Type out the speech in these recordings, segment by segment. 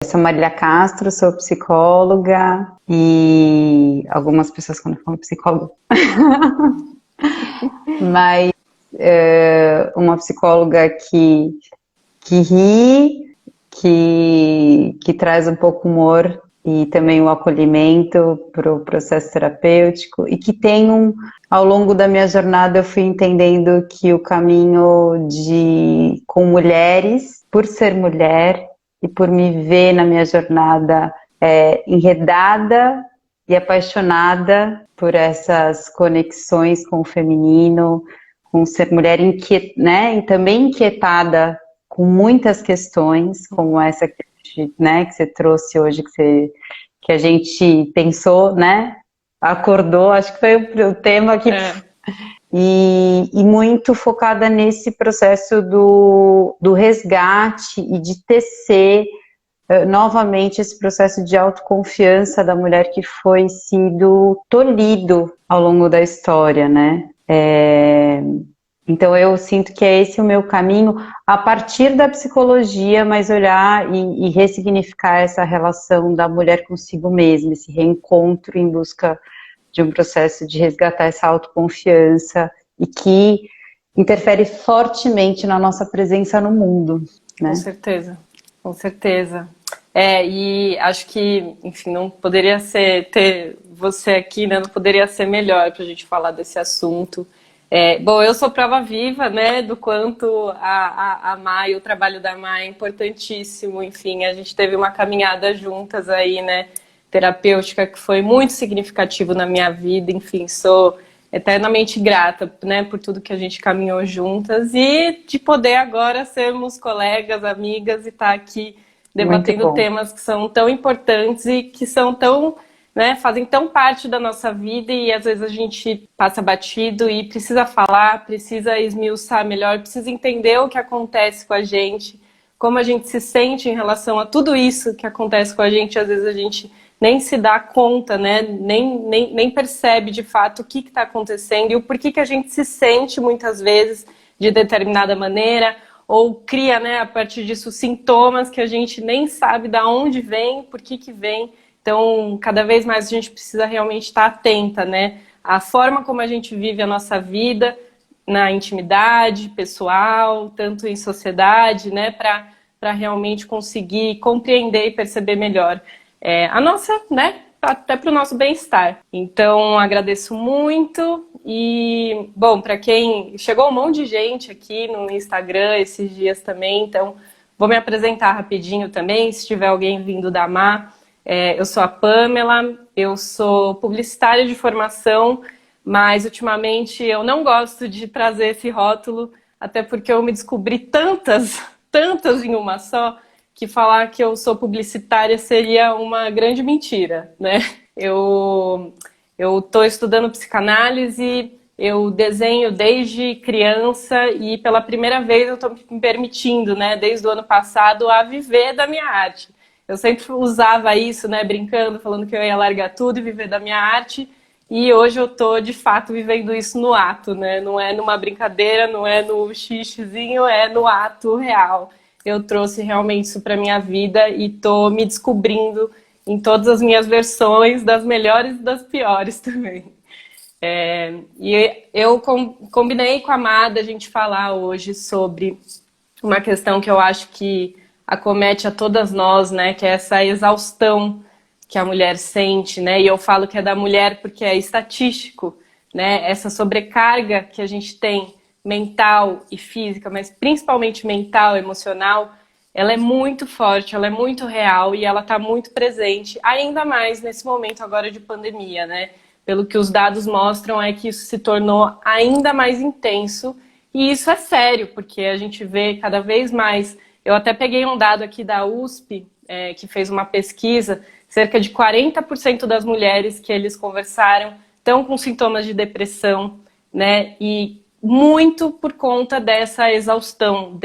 Eu sou Marília Castro, sou psicóloga e algumas pessoas quando falam psicóloga, mas uma psicóloga que ri, que traz um pouco humor e também o acolhimento para o processo terapêutico e que tem ao longo da minha jornada eu fui entendendo que o caminho com mulheres, por ser mulher e por me ver na minha jornada enredada e apaixonada por essas conexões com o feminino, com ser mulher né, e também inquietada com muitas questões, como essa né, que você trouxe hoje, que a gente pensou, né, acordou, acho que foi o tema que... E muito focada nesse processo do resgate e de tecer novamente esse processo de autoconfiança da mulher que foi sido tolhido ao longo da história, né? Então eu sinto que é esse o meu caminho, a partir da psicologia, mas olhar e ressignificar essa relação da mulher consigo mesma, esse reencontro em busca de um processo de resgatar essa autoconfiança e que interfere fortemente na nossa presença no mundo, né? Com certeza, com certeza. E acho que, enfim, não poderia ter você aqui, né? Não poderia ser melhor para a gente falar desse assunto. Bom, eu sou prova viva, né, do quanto a Má e o trabalho da Má é importantíssimo. Enfim, a gente teve uma caminhada juntas aí, né, terapêutica, que foi muito significativo na minha vida. Enfim, sou eternamente grata, né, por tudo que a gente caminhou juntas e de poder agora sermos colegas, amigas e estar aqui debatendo temas que são tão importantes e que são tão, né, fazem tão parte da nossa vida e às vezes a gente passa batido e precisa falar, precisa esmiuçar melhor, precisa entender o que acontece com a gente, como a gente se sente em relação a tudo isso que acontece com a gente. Às vezes a gente nem se dá conta, né, nem percebe de fato o que está acontecendo e o porquê que a gente se sente muitas vezes de determinada maneira, ou cria, né, a partir disso sintomas que a gente nem sabe de onde vem, por que vem. Então, cada vez mais a gente precisa realmente estar atenta, né, à forma como a gente vive a nossa vida, na intimidade pessoal, tanto em sociedade, né, para realmente conseguir compreender e perceber melhor a nossa, né, até para o nosso bem-estar. Então, agradeço muito e, bom, para quem... Chegou um monte de gente aqui no Instagram esses dias também, então vou me apresentar rapidinho também, se tiver alguém vindo da Má. Eu sou a Pamela, eu sou publicitária de formação, mas ultimamente eu não gosto de trazer esse rótulo, até porque eu me descobri tantas em uma só, que falar que eu sou publicitária seria uma grande mentira, né? Eu estou estudando psicanálise, eu desenho desde criança e pela primeira vez eu estou me permitindo, né, desde o ano passado, a viver da minha arte. Eu sempre usava isso, né, brincando, falando que eu ia largar tudo e viver da minha arte, e hoje eu estou, de fato, vivendo isso no ato, né? Não é numa brincadeira, não é no xixizinho, é no ato real. Eu trouxe realmente isso para minha vida e estou me descobrindo em todas as minhas versões, das melhores e das piores também. E eu combinei com a Amada a gente falar hoje sobre uma questão que eu acho que acomete a todas nós, né? Que é essa exaustão que a mulher sente, né? E eu falo que é da mulher porque é estatístico, né? Essa sobrecarga que a gente tem mental e física, mas principalmente mental, emocional, ela é muito forte, ela é muito real e ela está muito presente, ainda mais nesse momento agora de pandemia, né? Pelo que os dados mostram é que isso se tornou ainda mais intenso e isso é sério, porque a gente vê cada vez mais. Eu até peguei um dado aqui da USP, que fez uma pesquisa, cerca de 40% das mulheres que eles conversaram estão com sintomas de depressão, né? E muito por conta dessa exaustão,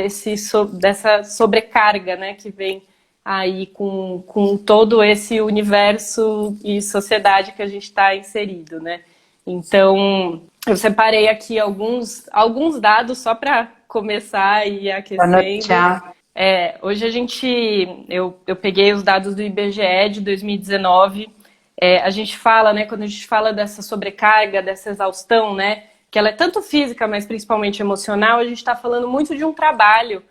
dessa sobrecarga, né, que vem aí com todo esse universo e sociedade que a gente está inserido, né? Então, eu separei aqui alguns dados só para começar e ir aquecendo. Hoje eu peguei os dados do IBGE de 2019. A gente fala, né, quando a gente fala dessa sobrecarga, dessa exaustão, né, que ela é tanto física, mas principalmente emocional, a gente está falando muito de um trabalho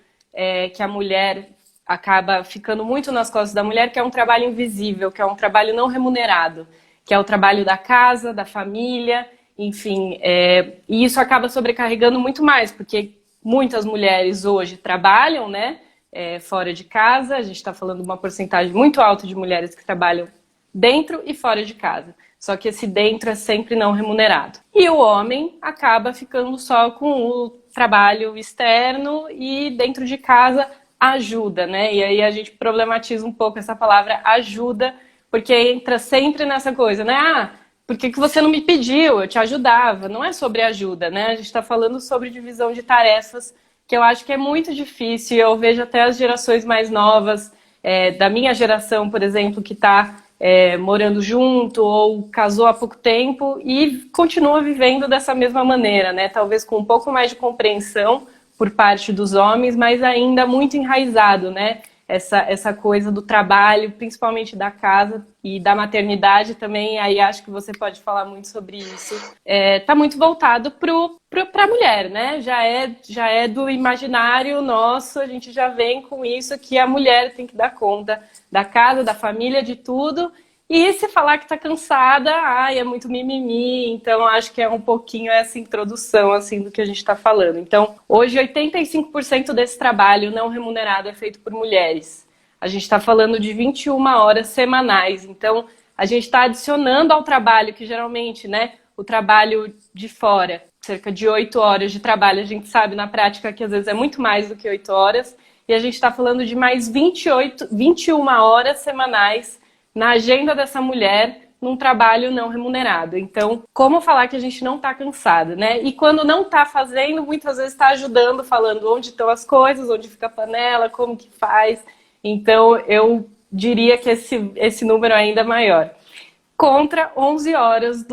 que a mulher acaba ficando muito nas costas da mulher, que é um trabalho invisível, que é um trabalho não remunerado, que é o trabalho da casa, da família, enfim, e isso acaba sobrecarregando muito mais, porque muitas mulheres hoje trabalham, né, fora de casa. A gente está falando de uma porcentagem muito alta de mulheres que trabalham dentro e fora de casa. Só que esse dentro é sempre não remunerado. E o homem acaba ficando só com o trabalho externo e dentro de casa ajuda, né? E aí a gente problematiza um pouco essa palavra ajuda, porque entra sempre nessa coisa, né? Ah, por que você não me pediu? Eu te ajudava. Não é sobre ajuda, né? A gente está falando sobre divisão de tarefas, que eu acho que é muito difícil. Eu vejo até as gerações mais novas, da minha geração, por exemplo, que está morando junto ou casou há pouco tempo e continua vivendo dessa mesma maneira, né? Talvez com um pouco mais de compreensão por parte dos homens, mas ainda muito enraizado, né? Essa coisa do trabalho, principalmente da casa e da maternidade também. Aí acho que você pode falar muito sobre isso. Tá muito voltado para a mulher, né? Já é do imaginário nosso, a gente já vem com isso que a mulher tem que dar conta da casa, da família, de tudo. E se falar que tá cansada, é muito mimimi. Então, acho que é um pouquinho essa introdução, assim, do que a gente está falando. Então, hoje, 85% desse trabalho não remunerado é feito por mulheres. A gente está falando de 21 horas semanais. Então, a gente está adicionando ao trabalho, que geralmente, né, o trabalho de fora, cerca de 8 horas de trabalho, a gente sabe na prática que às vezes é muito mais do que 8 horas. E a gente está falando de mais 21 horas semanais na agenda dessa mulher num trabalho não remunerado. Então, como falar que a gente não está cansada, né? E quando não está fazendo, muitas vezes está ajudando, falando onde estão as coisas, onde fica a panela, como que faz. Então, eu diria que esse número ainda é maior. Contra 11 horas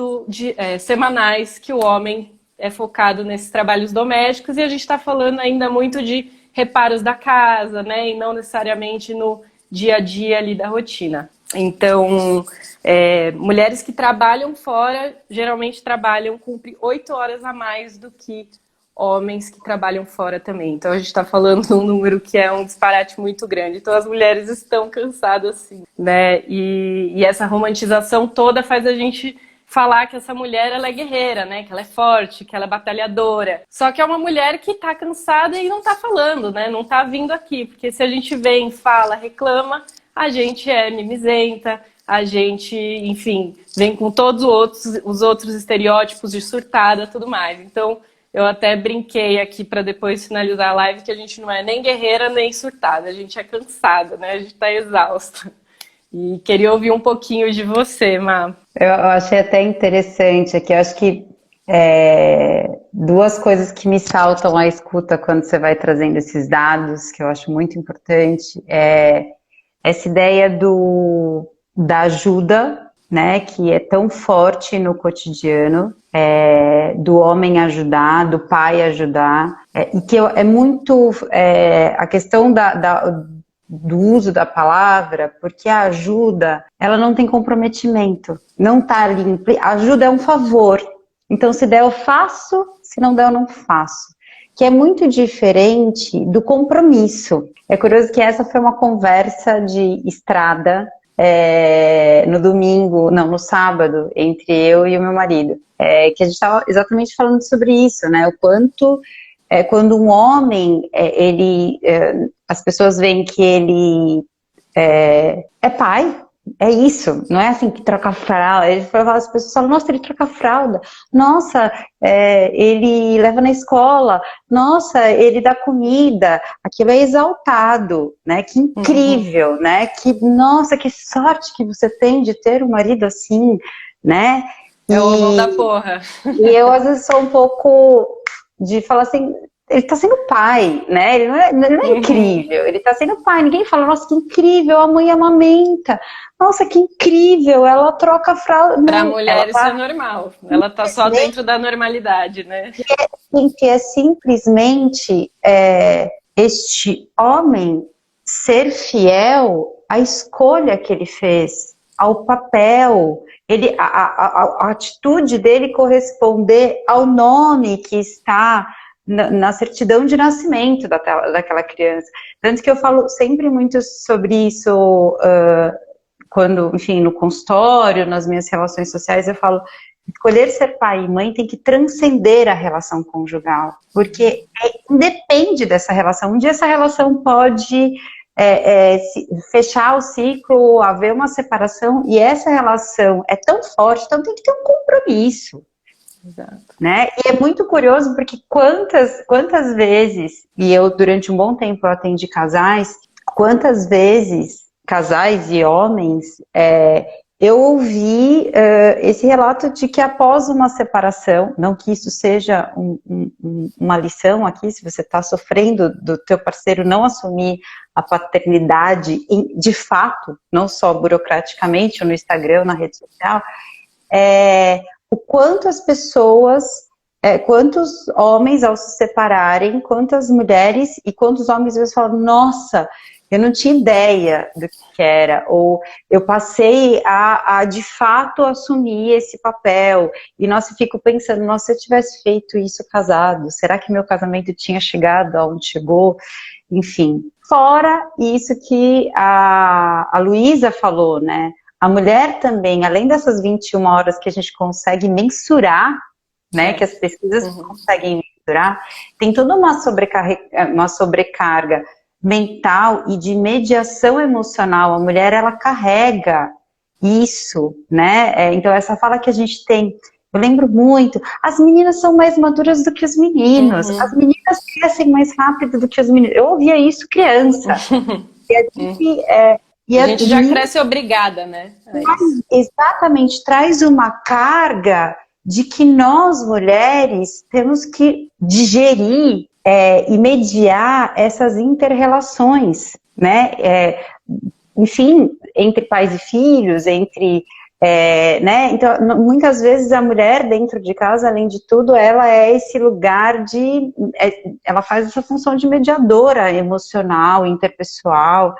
semanais que o homem é focado nesses trabalhos domésticos, e a gente está falando ainda muito de reparos da casa, né? E não necessariamente no dia a dia ali da rotina. Então, mulheres que trabalham fora, geralmente cumprem 8 horas a mais do que homens que trabalham fora também. Então, a gente está falando de um número que é um disparate muito grande. Então, as mulheres estão cansadas, sim, né? E essa romantização toda faz a gente falar que essa mulher, ela é guerreira, né? Que ela é forte, que ela é batalhadora. Só que é uma mulher que está cansada e não está falando, né? Não está vindo aqui. Porque se a gente vem, fala, reclama, a gente é mimizenta, a gente, enfim, vem com todos os outros estereótipos de surtada, tudo mais. Então, eu até brinquei aqui para depois finalizar a live que a gente não é nem guerreira nem surtada, a gente é cansada, né? A gente está exausta. E queria ouvir um pouquinho de você, Má. Eu achei até interessante aqui, eu acho que duas coisas que me saltam à escuta quando você vai trazendo esses dados, que eu acho muito importante, essa ideia da ajuda, né, que é tão forte no cotidiano, do homem ajudar, do pai ajudar, e que é muito a questão do uso da palavra, porque a ajuda, ela não tem comprometimento, não tá ali, a ajuda é um favor, então se der eu faço, se não der eu não faço, que é muito diferente do compromisso. É curioso que essa foi uma conversa de estrada no sábado, entre eu e o meu marido, que a gente estava exatamente falando sobre isso, né, o quanto quando um homem, as pessoas veem que ele é pai, é isso, não é assim que troca fralda. As pessoas falam, nossa, ele troca fralda, nossa, ele leva na escola, nossa, ele dá comida, aquilo é exaltado, né? Que incrível, né? Nossa, que sorte que você tem de ter um marido assim, né? É o mão da porra. E eu às vezes sou um pouco de falar assim, ele tá sendo pai, né? Ele não é incrível, ele tá sendo pai. Ninguém fala, nossa, que incrível, a mãe amamenta. Nossa, que incrível, ela troca fralda. Pra mulher isso é normal, ela tá só dentro da normalidade, né? Que é simplesmente este homem ser fiel à escolha que ele fez, ao papel, a atitude dele corresponder ao nome que está na certidão de nascimento daquela criança. Tanto que eu falo sempre muito sobre isso quando, enfim, no consultório, nas minhas relações sociais, eu falo, escolher ser pai e mãe tem que transcender a relação conjugal, porque independe dessa relação. Um dia essa relação pode fechar o ciclo, haver uma separação, e essa relação é tão forte, então tem que ter um compromisso. Exato. Né? E é muito curioso porque quantas vezes, e eu durante um bom tempo eu atendi casais, quantas vezes casais e homens, eu ouvi esse relato de que após uma separação, não que isso seja uma lição aqui, se você está sofrendo do teu parceiro não assumir a paternidade de fato, não só burocraticamente ou no Instagram, na rede social, o quanto as pessoas, quantos homens ao se separarem, quantas mulheres e quantos homens às vezes falam, nossa, eu não tinha ideia do que era, ou eu passei a de fato assumir esse papel, e nossa, eu fico pensando, nossa, se eu tivesse feito isso casado, será que meu casamento tinha chegado aonde chegou? Enfim, fora isso que a Luísa falou, né? A mulher também, além dessas 21 horas que a gente consegue mensurar, né, que as pesquisas conseguem mensurar, tem toda uma sobrecarga mental e de mediação emocional. A mulher, ela carrega isso, né? Então, essa fala que a gente tem, eu lembro muito, as meninas são mais maduras do que os meninos, as meninas crescem mais rápido do que os meninos. Eu ouvia isso criança. E a gente... a gente já cresce obrigada, né? Exatamente, traz uma carga de que nós, mulheres, temos que digerir e mediar essas inter-relações, né? Enfim, entre pais e filhos, né? Então, muitas vezes a mulher dentro de casa, além de tudo, ela é esse lugar ela faz essa função de mediadora emocional, interpessoal.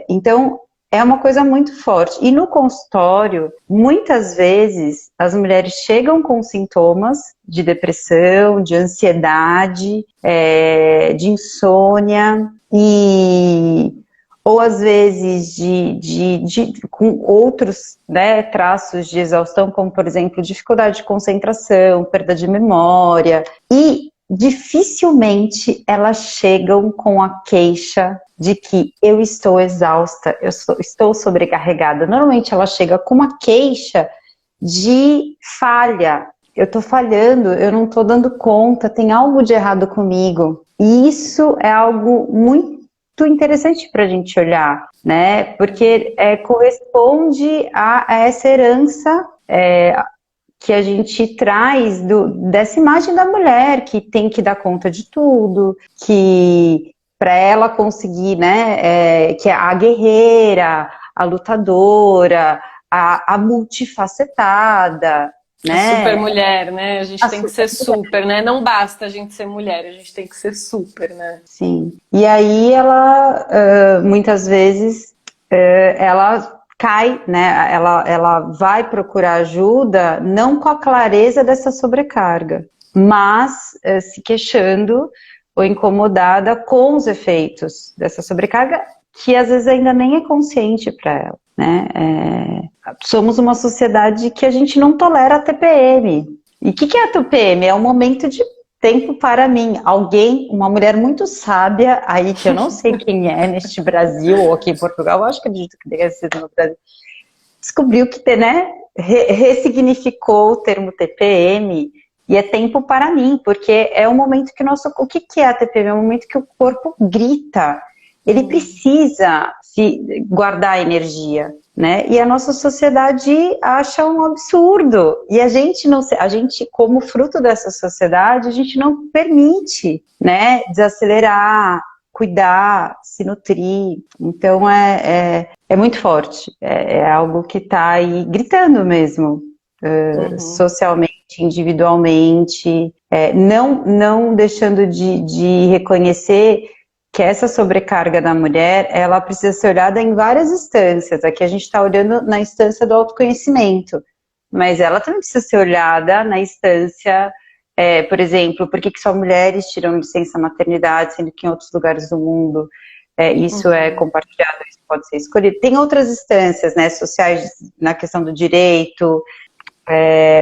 Então, é uma coisa muito forte. E no consultório, muitas vezes, as mulheres chegam com sintomas de depressão, de ansiedade, de insônia, ou às vezes com outros, né, traços de exaustão, como, por exemplo, dificuldade de concentração, perda de memória, e dificilmente elas chegam com a queixa de que eu estou exausta, estou sobrecarregada. Normalmente ela chega com uma queixa de falha. Eu estou falhando, eu não estou dando conta, tem algo de errado comigo. E isso é algo muito interessante para a gente olhar, né? Porque corresponde a essa herança que a gente traz dessa imagem da mulher que tem que dar conta de tudo, que para ela conseguir, né, que é a guerreira, a lutadora, a multifacetada, né? A super mulher, né? A gente tem que ser super, né? Não basta a gente ser mulher, a gente tem que ser super, né? Sim. E aí ela, muitas vezes, ela cai, né? Ela vai procurar ajuda não com a clareza dessa sobrecarga, mas se queixando ou incomodada com os efeitos dessa sobrecarga, que às vezes ainda nem é consciente para ela, né? Somos uma sociedade que a gente não tolera a TPM. E o que é a TPM? É um momento de tempo para mim. Uma mulher muito sábia, aí que eu não sei quem é neste Brasil ou aqui em Portugal, eu acho que acredito que deve ser no Brasil, descobriu que, né, ressignificou o termo TPM, e é tempo para mim, porque é um momento que o que é a TPM? É um momento que o corpo grita, ele precisa se guardar energia, né? E a nossa sociedade acha um absurdo, e a gente como fruto dessa sociedade, a gente não permite, né, desacelerar, cuidar, se nutrir. Então é muito forte, é algo que está aí gritando mesmo, socialmente, individualmente, não deixando de reconhecer que essa sobrecarga da mulher, ela precisa ser olhada em várias instâncias. Aqui a gente está olhando na instância do autoconhecimento, mas ela também precisa ser olhada na instância, por exemplo, por que só mulheres tiram licença maternidade, sendo que em outros lugares do mundo isso é compartilhado, isso pode ser escolhido. Tem outras instâncias, né, sociais, na questão do direito,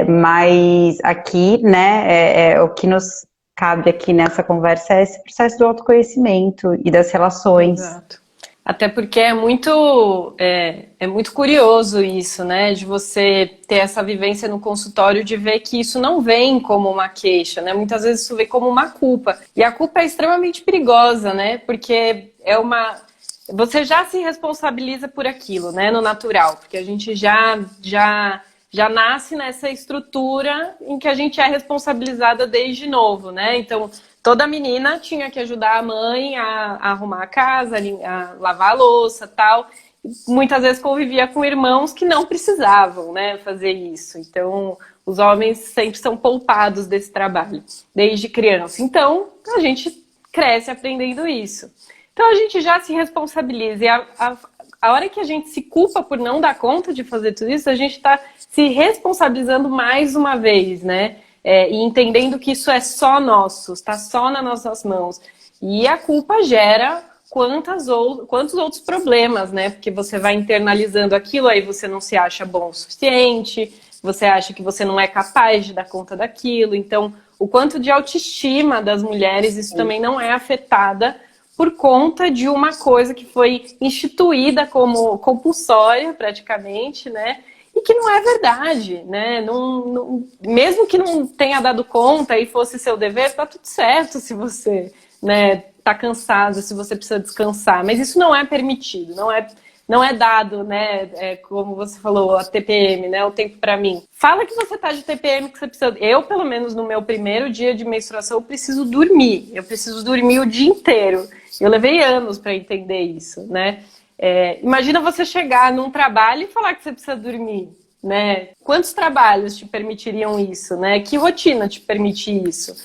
mas aqui, né, o que nos cabe aqui nessa conversa é esse processo do autoconhecimento e das relações. Exato. Até porque é muito curioso isso, né? De você ter essa vivência no consultório, de ver que isso não vem como uma queixa, né? Muitas vezes isso vem como uma culpa. E a culpa é extremamente perigosa, né? Porque você já se responsabiliza por aquilo, né? No natural. Porque a gente já nasce nessa estrutura em que a gente é responsabilizada desde novo, né? Então, toda menina tinha que ajudar a mãe a arrumar a casa, a lavar a louça, tal. Muitas vezes convivia com irmãos que não precisavam, né, fazer isso. Então, os homens sempre são poupados desse trabalho, desde criança. Então, a gente cresce aprendendo isso. Então, a gente já se responsabiliza. E a hora que a gente se culpa por não dar conta de fazer tudo isso, a gente está se responsabilizando mais uma vez, né? E entendendo que isso é só nosso, está só nas nossas mãos. E a culpa gera quantos outros problemas, né? Porque você vai internalizando aquilo, aí você não se acha bom o suficiente, você acha que você não é capaz de dar conta daquilo. Então, o quanto de autoestima das mulheres, isso também não é afetada por conta de uma coisa que foi instituída como compulsória, praticamente, né? E que não é verdade, né? Mesmo que não tenha dado conta e fosse seu dever, tá tudo certo se você, né, tá cansado, se você precisa descansar. Mas isso não é permitido, não é dado, né? Como você falou, a TPM, né? O tempo pra mim. Fala que você tá de TPM, que você precisa. Eu, pelo menos no meu primeiro dia de menstruação, eu preciso dormir. Eu preciso dormir o dia inteiro. Eu levei anos para entender isso, né? Imagina você chegar num trabalho e falar que você precisa dormir, né? Quantos trabalhos te permitiriam isso, né? Que rotina te permite isso?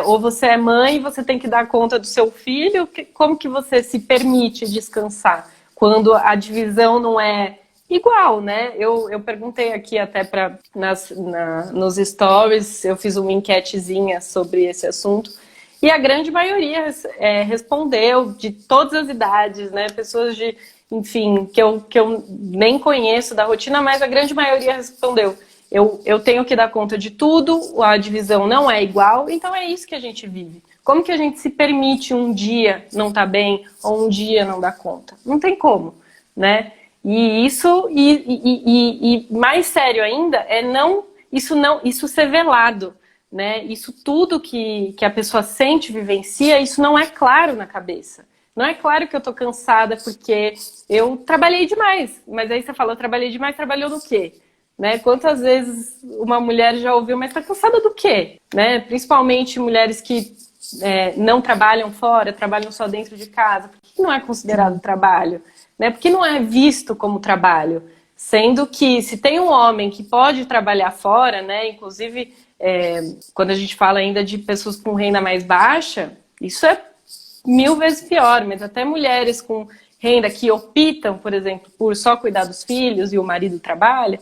Ou você é mãe e você tem que dar conta do seu filho, como que você se permite descansar quando a divisão não é igual, né? Eu perguntei aqui até nos stories, eu fiz uma enquetezinha sobre esse assunto, e a grande maioria respondeu, de todas as idades, né? Pessoas enfim, que eu nem conheço da rotina, mas a grande maioria respondeu. Eu tenho que dar conta de tudo, a divisão não é igual, então é isso que a gente vive. Como que a gente se permite um dia não estar bem, ou um dia não dar conta? Não tem como, né? E isso, e mais sério ainda, isso ser velado. Né? Isso tudo que a pessoa sente, vivencia, isso não é claro na cabeça. Não é claro que eu tô cansada porque eu trabalhei demais. Mas aí você fala, eu trabalhei demais, trabalhou no quê? Né? Quantas vezes uma mulher já ouviu, mas tá cansada do quê? Né? Principalmente mulheres que não trabalham fora, trabalham só dentro de casa. Por que não é considerado trabalho? Né? Porque não é visto como trabalho. Sendo que se tem um homem que pode trabalhar fora, né? Inclusive... quando a gente fala ainda de pessoas com renda mais baixa, isso é 1000 vezes pior, mas até mulheres com renda que optam, por exemplo, por só cuidar dos filhos e o marido trabalha,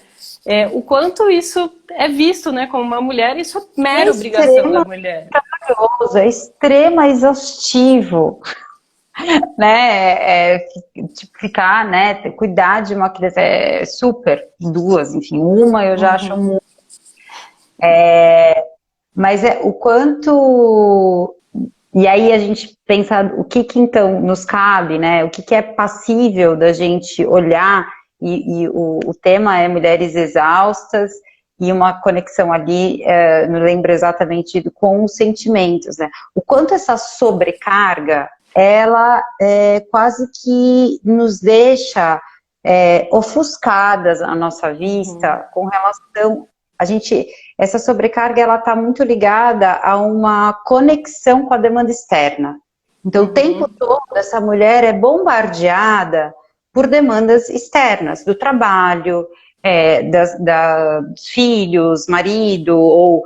o quanto isso é visto, né, como uma mulher, isso é mera obrigação da mulher. Trabalhoso, é extrema exaustivo, né, tipo, ficar, né, cuidar de uma criança, super, duas, enfim, uma eu já acho muito. Mas o quanto... E aí a gente pensa o que então nos cabe, né? O que é passível da gente olhar, e o tema é mulheres exaustas, e uma conexão ali, não lembro exatamente, com os sentimentos, né? O quanto essa sobrecarga, ela quase que nos deixa ofuscadas à nossa vista com relação... Essa sobrecarga, ela está muito ligada a uma conexão com a demanda externa. Então, o tempo todo, essa mulher é bombardeada por demandas externas, do trabalho, dos filhos, marido, ou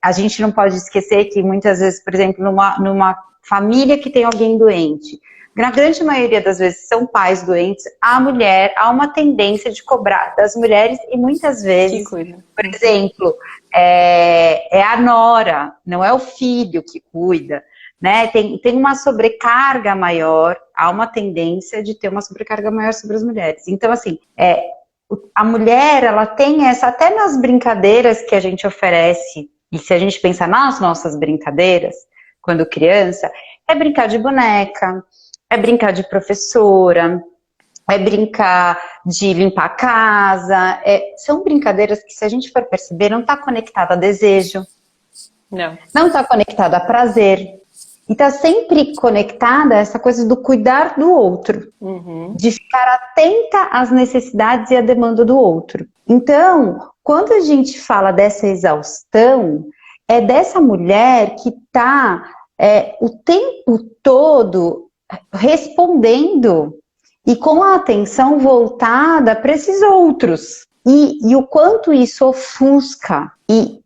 a gente não pode esquecer que muitas vezes, por exemplo, numa família que tem alguém doente, na grande maioria das vezes são pais doentes, há uma tendência de cobrar das mulheres e muitas vezes, por exemplo, é a nora, não é o filho que cuida, né? Tem uma sobrecarga maior, há uma tendência de ter uma sobrecarga maior sobre as mulheres. Então, assim, a mulher, ela tem essa, até nas brincadeiras que a gente oferece, e se a gente pensar nas nossas brincadeiras, quando criança, é brincar de boneca, é brincar de professora, é brincar de limpar a casa, são brincadeiras que, se a gente for perceber, não está conectada a desejo, não está conectada a prazer, e está sempre conectada a essa coisa do cuidar do outro, de ficar atenta às necessidades e à demanda do outro. Então, quando a gente fala dessa exaustão, é dessa mulher que está o tempo todo respondendo e com a atenção voltada para esses outros. E o quanto isso ofusca e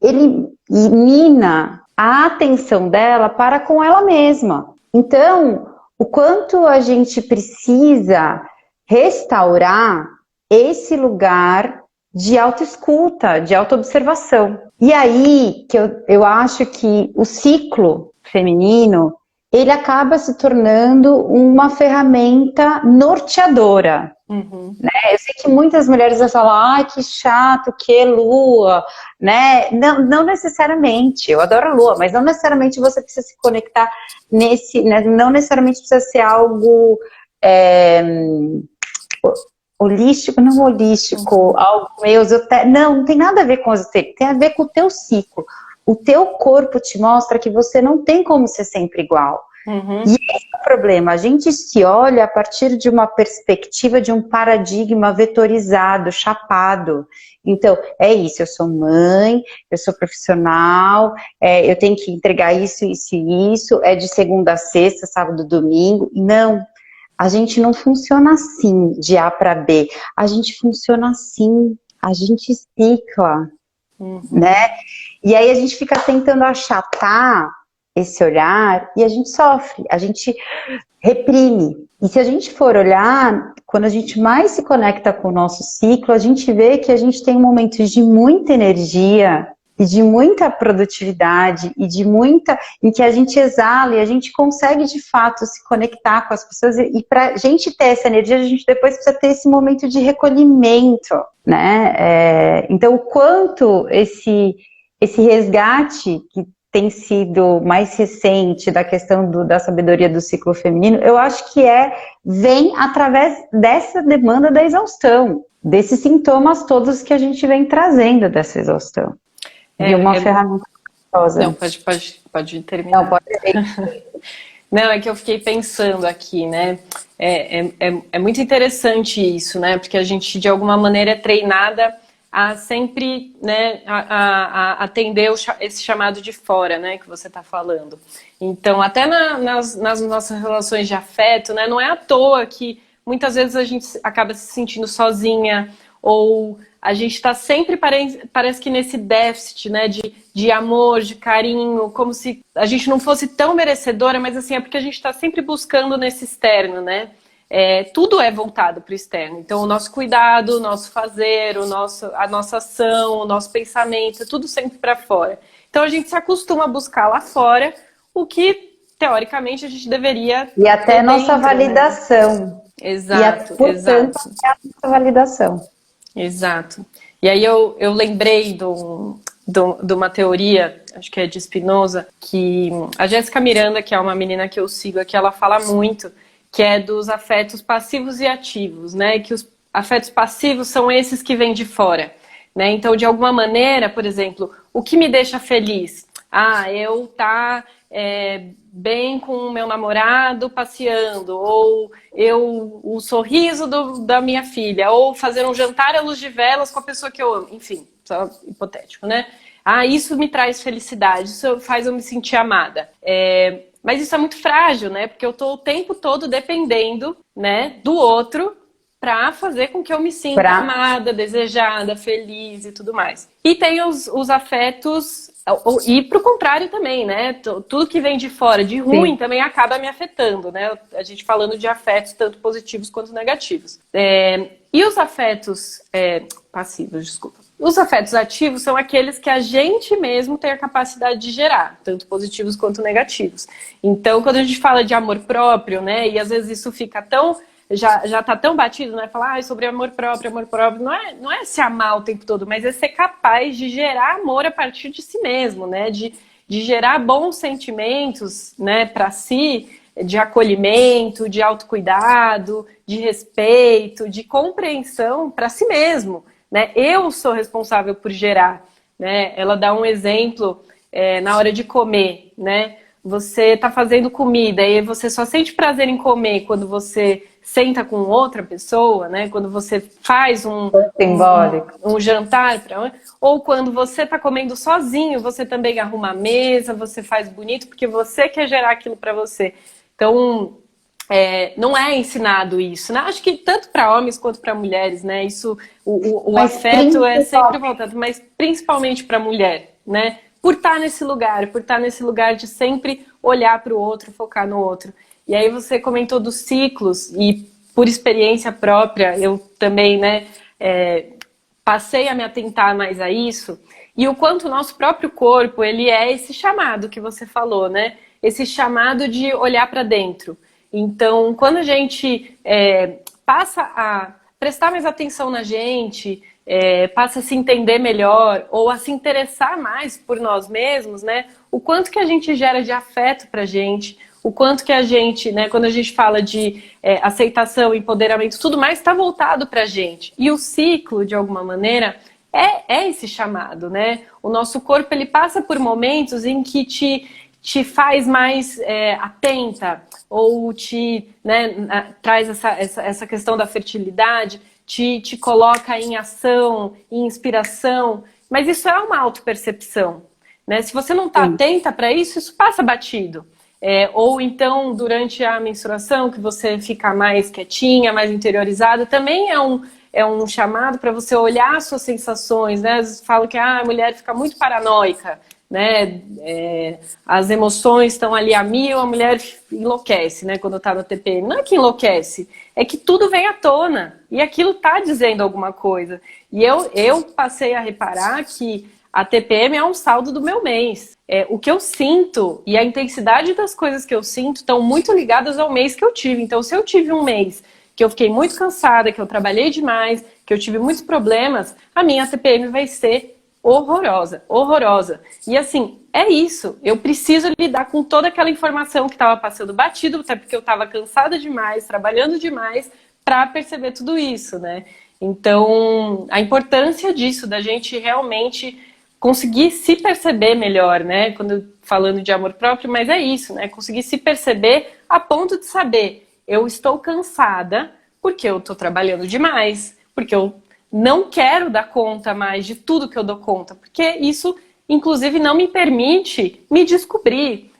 mina a atenção dela para com ela mesma. Então, o quanto a gente precisa restaurar esse lugar de autoescuta, de autoobservação. E aí que eu acho que o ciclo feminino, ele acaba se tornando uma ferramenta norteadora. Né? Eu sei que muitas mulheres vão falar, que chato, que lua, né? Não necessariamente, eu adoro a lua, mas não necessariamente você precisa se conectar nesse, né? Não necessariamente precisa ser algo holístico, não holístico, algo meio esotérico, não tem nada a ver com esotérico, tem a ver com o teu ciclo. O teu corpo te mostra que você não tem como ser sempre igual. E esse é o problema, a gente se olha a partir de uma perspectiva, de um paradigma vetorizado, chapado. Então, é isso, eu sou mãe, eu sou profissional, eu tenho que entregar isso, isso e isso, é de segunda a sexta, sábado, domingo. Não, a gente não funciona assim, de A para B, a gente funciona assim, a gente cicla, né? E aí a gente fica tentando achatar esse olhar e a gente sofre, a gente reprime. E se a gente for olhar, quando a gente mais se conecta com o nosso ciclo, a gente vê que a gente tem momentos de muita energia e de muita produtividade e de muita, em que a gente exala e a gente consegue de fato se conectar com as pessoas, e para a gente ter essa energia, a gente depois precisa ter esse momento de recolhimento, né? Então, o quanto esse resgate que tem sido mais recente da questão da sabedoria do ciclo feminino, eu acho que vem através dessa demanda da exaustão, desses sintomas todos que a gente vem trazendo dessa exaustão. E uma ferramenta poderosa. Não, pode terminar. Não, pode. Não, é que eu fiquei pensando aqui, né? É muito interessante isso, né? Porque a gente, de alguma maneira, é treinada a sempre, né, a atender esse chamado de fora, né, que você está falando. Então, até nas nossas relações de afeto, né, não é à toa que muitas vezes a gente acaba se sentindo sozinha, ou a gente está sempre, parece que nesse déficit, né, de amor, de carinho, como se a gente não fosse tão merecedora, mas assim, é porque a gente está sempre buscando nesse externo, né? Tudo é voltado para o externo. Então, o nosso cuidado, o nosso fazer, a nossa ação, o nosso pensamento, é tudo sempre para fora. Então, a gente se acostuma a buscar lá fora o que, teoricamente, a gente deveria... E até nossa validação. Né? Exato, portanto, é a nossa validação. Exato. E aí eu lembrei de uma teoria, acho que é de Spinoza, que a Jéssica Miranda, que é uma menina que eu sigo aqui, ela fala muito, que é dos afetos passivos e ativos, né? Que os afetos passivos são esses que vêm de fora, né? Então, de alguma maneira, por exemplo, o que me deixa feliz? Eu bem com o meu namorado passeando, ou o sorriso da minha filha, ou fazer um jantar à luz de velas com a pessoa que eu amo. Enfim, só hipotético, né? Isso me traz felicidade, isso faz eu me sentir amada. Mas isso é muito frágil, né? Porque eu tô o tempo todo dependendo, né, do outro para fazer com que eu me sinta amada, desejada, feliz e tudo mais. E tem os afetos, e pro contrário também, né? Tudo que vem de fora, de ruim, sim, também acaba me afetando, né? A gente falando de afetos tanto positivos quanto negativos. E os afetos passivos, desculpa. Os afetos ativos são aqueles que a gente mesmo tem a capacidade de gerar, tanto positivos quanto negativos. Então, quando a gente fala de amor próprio, né? E às vezes isso fica tão... Já tá tão batido, né? Falar sobre amor próprio, não é se amar o tempo todo, mas é ser capaz de gerar amor a partir de si mesmo, né? De gerar bons sentimentos, né, para si, de acolhimento, de autocuidado, de respeito, de compreensão para si mesmo, né? Eu sou responsável por gerar, né? Ela dá um exemplo na hora de comer, né? Você tá fazendo comida e você só sente prazer em comer quando você senta com outra pessoa, né? Quando você faz um jantar ou quando você está comendo sozinho, você também arruma a mesa, você faz bonito porque você quer gerar aquilo para você. Então, não é ensinado isso, né? Acho que tanto para homens quanto para mulheres, né? Isso, o afeto é sempre voltado, mas principalmente para a mulher, né? Por estar nesse lugar de sempre olhar para o outro, focar no outro. E aí você comentou dos ciclos, e por experiência própria, eu também, né, passei a me atentar mais a isso, e o quanto o nosso próprio corpo, ele é esse chamado que você falou, né? Esse chamado de olhar para dentro. Então, quando a gente passa a prestar mais atenção na gente, passa a se entender melhor, ou a se interessar mais por nós mesmos, né? O quanto que a gente gera de afeto pra gente, o quanto que a gente, né, quando a gente fala de aceitação, empoderamento, tudo mais está voltado pra gente. E o ciclo, de alguma maneira, é esse chamado, né? O nosso corpo, ele passa por momentos em que te faz mais atenta, ou traz essa questão da fertilidade, te coloca em ação, em inspiração, mas isso é uma autopercepção, né? Se você não está atenta para isso, isso passa batido. Ou então, durante a menstruação, que você fica mais quietinha, mais interiorizada, também é um chamado para você olhar as suas sensações, né? Às vezes falam que a mulher fica muito paranoica, né? As emoções estão ali a mil, a mulher enlouquece, né? Quando está no TPM. Não é que enlouquece, é que tudo vem à tona e aquilo está dizendo alguma coisa. E eu passei a reparar que a TPM é um saldo do meu mês. O que eu sinto e a intensidade das coisas que eu sinto estão muito ligadas ao mês que eu tive. Então, se eu tive um mês que eu fiquei muito cansada, que eu trabalhei demais, que eu tive muitos problemas, a minha TPM vai ser horrorosa, horrorosa. E assim, é isso. Eu preciso lidar com toda aquela informação que estava passando batido, até porque eu estava cansada demais, trabalhando demais, para perceber tudo isso, né? Então, a importância disso, da gente realmente conseguir se perceber melhor, né? Quando falando de amor próprio, mas é isso, né? Conseguir se perceber a ponto de saber, eu estou cansada porque eu estou trabalhando demais, porque eu não quero dar conta mais de tudo que eu dou conta, porque isso, inclusive, não me permite me descobrir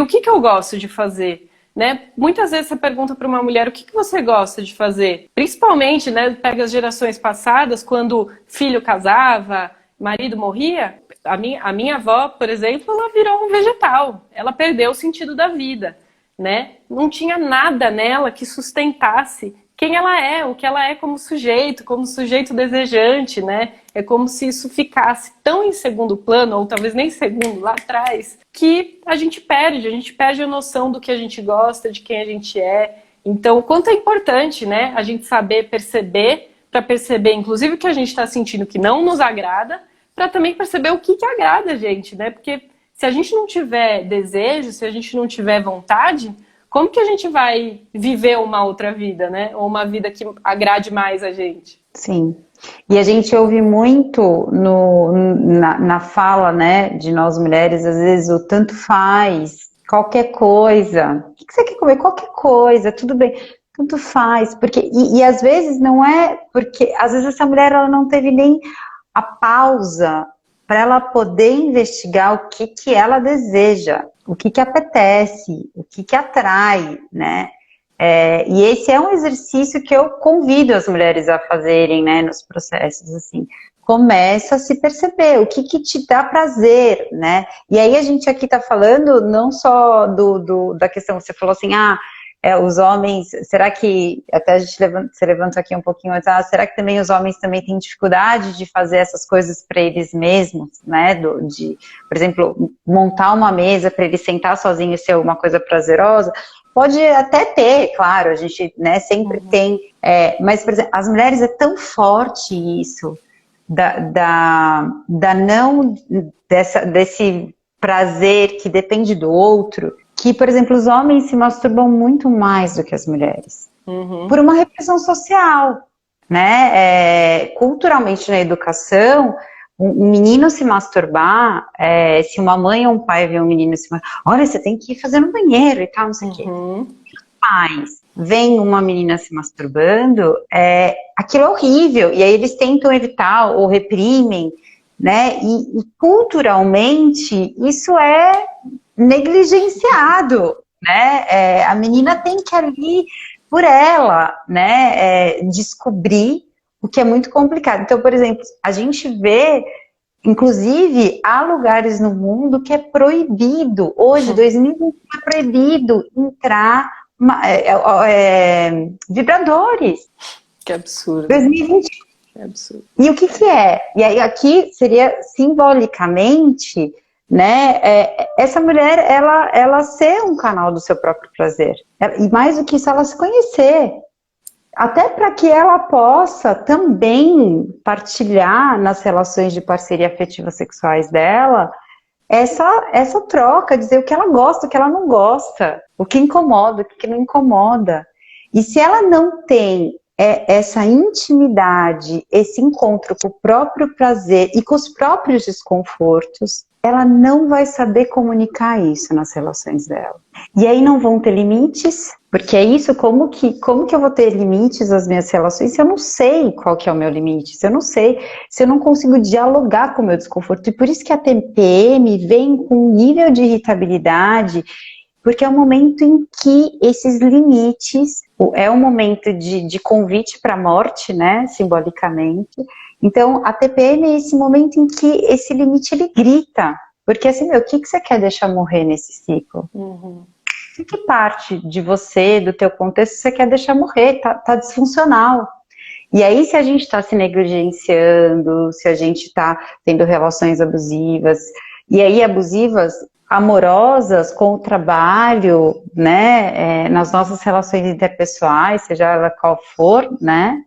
o que eu gosto de fazer, né? Muitas vezes você pergunta para uma mulher o que você gosta de fazer, principalmente, né? Pega as gerações passadas, quando filho casava, marido morria, a minha avó, por exemplo, ela virou um vegetal, ela perdeu o sentido da vida, né? Não tinha nada nela que sustentasse quem ela é, o que ela é como sujeito desejante, né? É como se isso ficasse tão em segundo plano, ou talvez nem segundo, lá atrás, que a gente perde a noção do que a gente gosta, de quem a gente é. Então, o quanto é importante, né, a gente saber perceber, para perceber, inclusive, o que a gente está sentindo que não nos agrada, para também perceber o que agrada a gente, né? Porque se a gente não tiver desejo, se a gente não tiver vontade, como que a gente vai viver uma outra vida, né? Ou uma vida que agrade mais a gente? Sim. E a gente ouve muito na fala, né, de nós mulheres, às vezes o tanto faz, qualquer coisa. O que você quer comer? Qualquer coisa, tudo bem. Tanto faz. Porque, e às vezes não é porque... Às vezes essa mulher ela não teve nem a pausa para ela poder investigar o que ela deseja, o que apetece, o que atrai, né? E esse é um exercício que eu convido as mulheres a fazerem, né, nos processos, assim. Começa a se perceber o que te dá prazer, né? E aí a gente aqui está falando não só da questão, você falou assim, os homens, será que, até a gente você levantou aqui um pouquinho antes, será que também os homens também têm dificuldade de fazer essas coisas para eles mesmos, né? Por exemplo, montar uma mesa para ele sentar sozinho e ser uma coisa prazerosa? Pode até ter, claro, a gente, né, sempre tem, mas, por exemplo, as mulheres é tão forte isso, desse prazer que depende do outro, que, por exemplo, os homens se masturbam muito mais do que as mulheres, por uma repressão social, né? Culturalmente na educação, um menino se masturbar, se uma mãe ou um pai vê um menino se masturbar, olha, você tem que ir fazer no banheiro e tal, não sei o quê. Mas vem uma menina se masturbando, aquilo é horrível, e aí eles tentam evitar ou reprimem, né? E culturalmente isso é negligenciado, né? A menina tem que ali por ela, né? Descobrir o que é muito complicado. Então, por exemplo, a gente vê, inclusive, há lugares no mundo que é proibido, hoje, 2021, é proibido entrar vibradores. Que absurdo. 2020. Que absurdo. E o que é? E aí aqui seria simbolicamente, né, essa mulher, ela ser um canal do seu próprio prazer. E mais do que isso, ela se conhecer. Até para que ela possa também partilhar nas relações de parceria afetiva sexuais dela essa troca, dizer o que ela gosta, o que ela não gosta, o que incomoda, o que não incomoda. E se ela não tem essa intimidade, esse encontro com o próprio prazer e com os próprios desconfortos, ela não vai saber comunicar isso nas relações dela. E aí não vão ter limites, porque é isso, como que eu vou ter limites nas minhas relações se eu não sei qual que é o meu limite, se eu não sei, se eu não consigo dialogar com o meu desconforto. E por isso que a TPM vem com um nível de irritabilidade, porque é o momento em que esses limites, é um momento de convite para a morte, né, simbolicamente. Então, a TPM é esse momento em que esse limite, ele grita. Porque assim, o que você quer deixar morrer nesse ciclo? Que parte de você, do teu contexto, você quer deixar morrer? Tá disfuncional. E aí, se a gente está se negligenciando, se a gente está tendo relações abusivas, e aí abusivas, amorosas, com o trabalho, né, nas nossas relações interpessoais, seja ela qual for, né?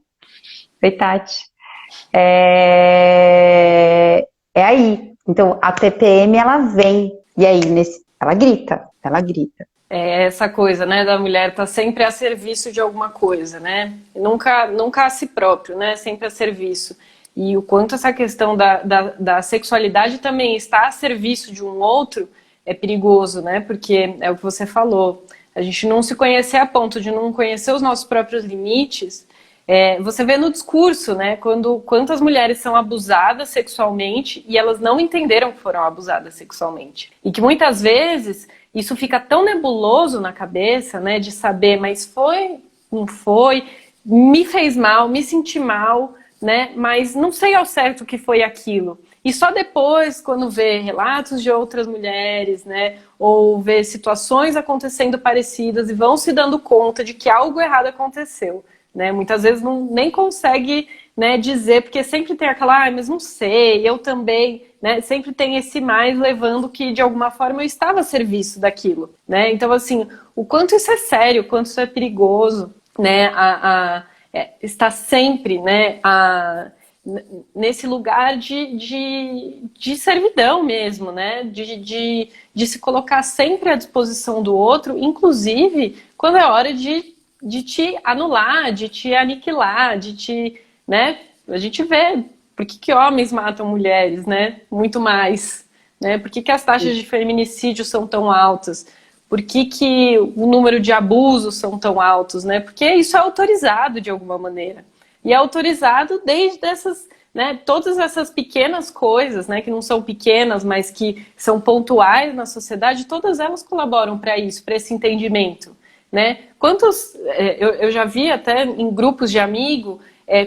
Oi, Tati. Aí. Então, a TPM, ela vem, e aí, ela grita. Essa coisa, né, da mulher estar sempre a serviço de alguma coisa, né? Nunca a si próprio, né? Sempre a serviço. E o quanto essa questão da sexualidade também está a serviço de um outro é perigoso, né? Porque é o que você falou. A gente não se conhecer a ponto de não conhecer os nossos próprios limites. Você vê no discurso, né? Quantas mulheres são abusadas sexualmente e elas não entenderam que foram abusadas sexualmente. E que muitas vezes isso fica tão nebuloso na cabeça, né? De saber, mas foi, não foi, me fez mal, me senti mal, né? Mas não sei ao certo o que foi aquilo. E só depois, quando vê relatos de outras mulheres, né? Ou vê situações acontecendo parecidas e vão se dando conta de que algo errado aconteceu. Né? Muitas vezes nem consegue, né, dizer, porque sempre tem aquela, mas não sei, eu também, né? Sempre tem esse mais levando que de alguma forma eu estava a serviço daquilo, né? Então, assim, o quanto isso é sério, o quanto isso é perigoso, né? Está sempre, né, nesse lugar de servidão mesmo, né? De se colocar sempre à disposição do outro, inclusive quando é hora de te anular, de te aniquilar, né? A gente vê por que homens matam mulheres, né? Muito mais, né? Por que as taxas de feminicídio são tão altas? Por que o número de abusos são tão altos, né? Porque isso é autorizado de alguma maneira. E é autorizado desde essas, né, todas essas pequenas coisas, né, que não são pequenas, mas que são pontuais na sociedade, todas elas colaboram para isso, para esse entendimento. né? Eu já vi até em grupos de amigo,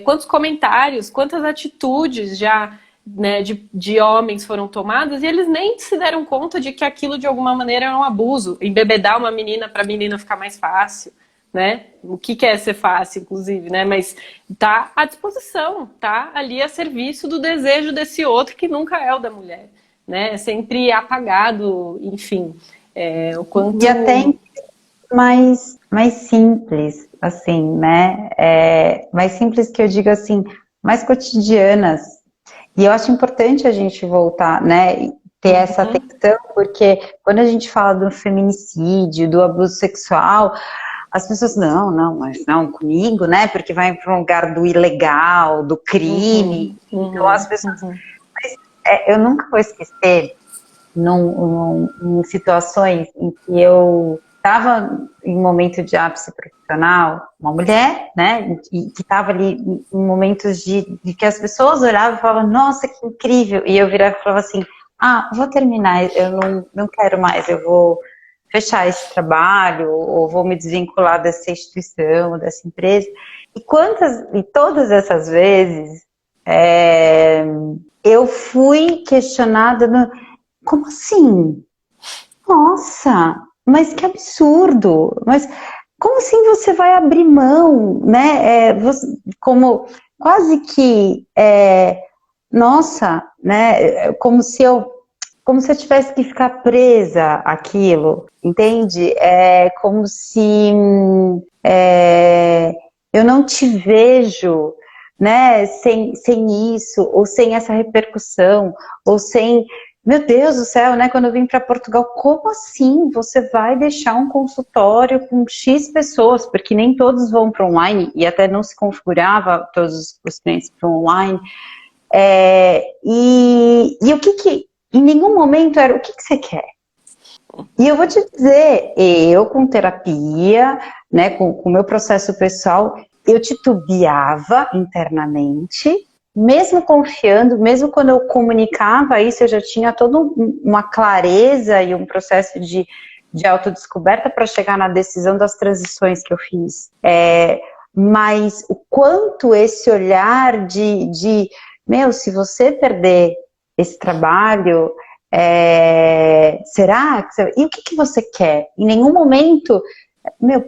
quantos comentários, quantas atitudes já, né, de homens foram tomadas e eles nem se deram conta de que aquilo de alguma maneira é um abuso, embebedar uma menina para a menina ficar mais fácil, né? O que é ser fácil, inclusive, né? Mas tá à disposição, tá ali a serviço do desejo desse outro que nunca é o da mulher, né? É sempre apagado, enfim, o quanto... E até mais simples, assim, né? Mais simples que eu digo assim, mais cotidianas. E eu acho importante a gente voltar, né? Ter essa atenção, porque quando a gente fala do feminicídio, do abuso sexual, as pessoas, mas não comigo, né? Porque vai para um lugar do ilegal, do crime. Então as pessoas... Mas, eu nunca vou esquecer em situações em que eu estava em um momento de ápice profissional, uma mulher, né, que estava ali em momentos de que as pessoas olhavam e falavam, nossa, que incrível, e eu virava e falava assim, vou terminar, eu não quero mais, eu vou fechar esse trabalho, ou vou me desvincular dessa instituição, dessa empresa, e todas essas vezes, eu fui questionada, como assim? Nossa, mas que absurdo! Mas como assim você vai abrir mão, né? Como quase que, nossa, né? Como se eu tivesse que ficar presa àquilo, entende? É como se eu não te vejo, né? Sem isso, ou sem essa repercussão, ou sem... Meu Deus do céu, né? Quando eu vim para Portugal, como assim você vai deixar um consultório com X pessoas? Porque nem todos vão para online, e até não se configurava todos os clientes para online. E o que em nenhum momento era o que você quer? E eu vou te dizer, eu com terapia, né, com o meu processo pessoal, eu titubeava internamente, mesmo confiando, mesmo quando eu comunicava isso, eu já tinha toda uma clareza e um processo de autodescoberta para chegar na decisão das transições que eu fiz. Mas o quanto esse olhar se você perder esse trabalho, será que você... E o que você quer? Em nenhum momento,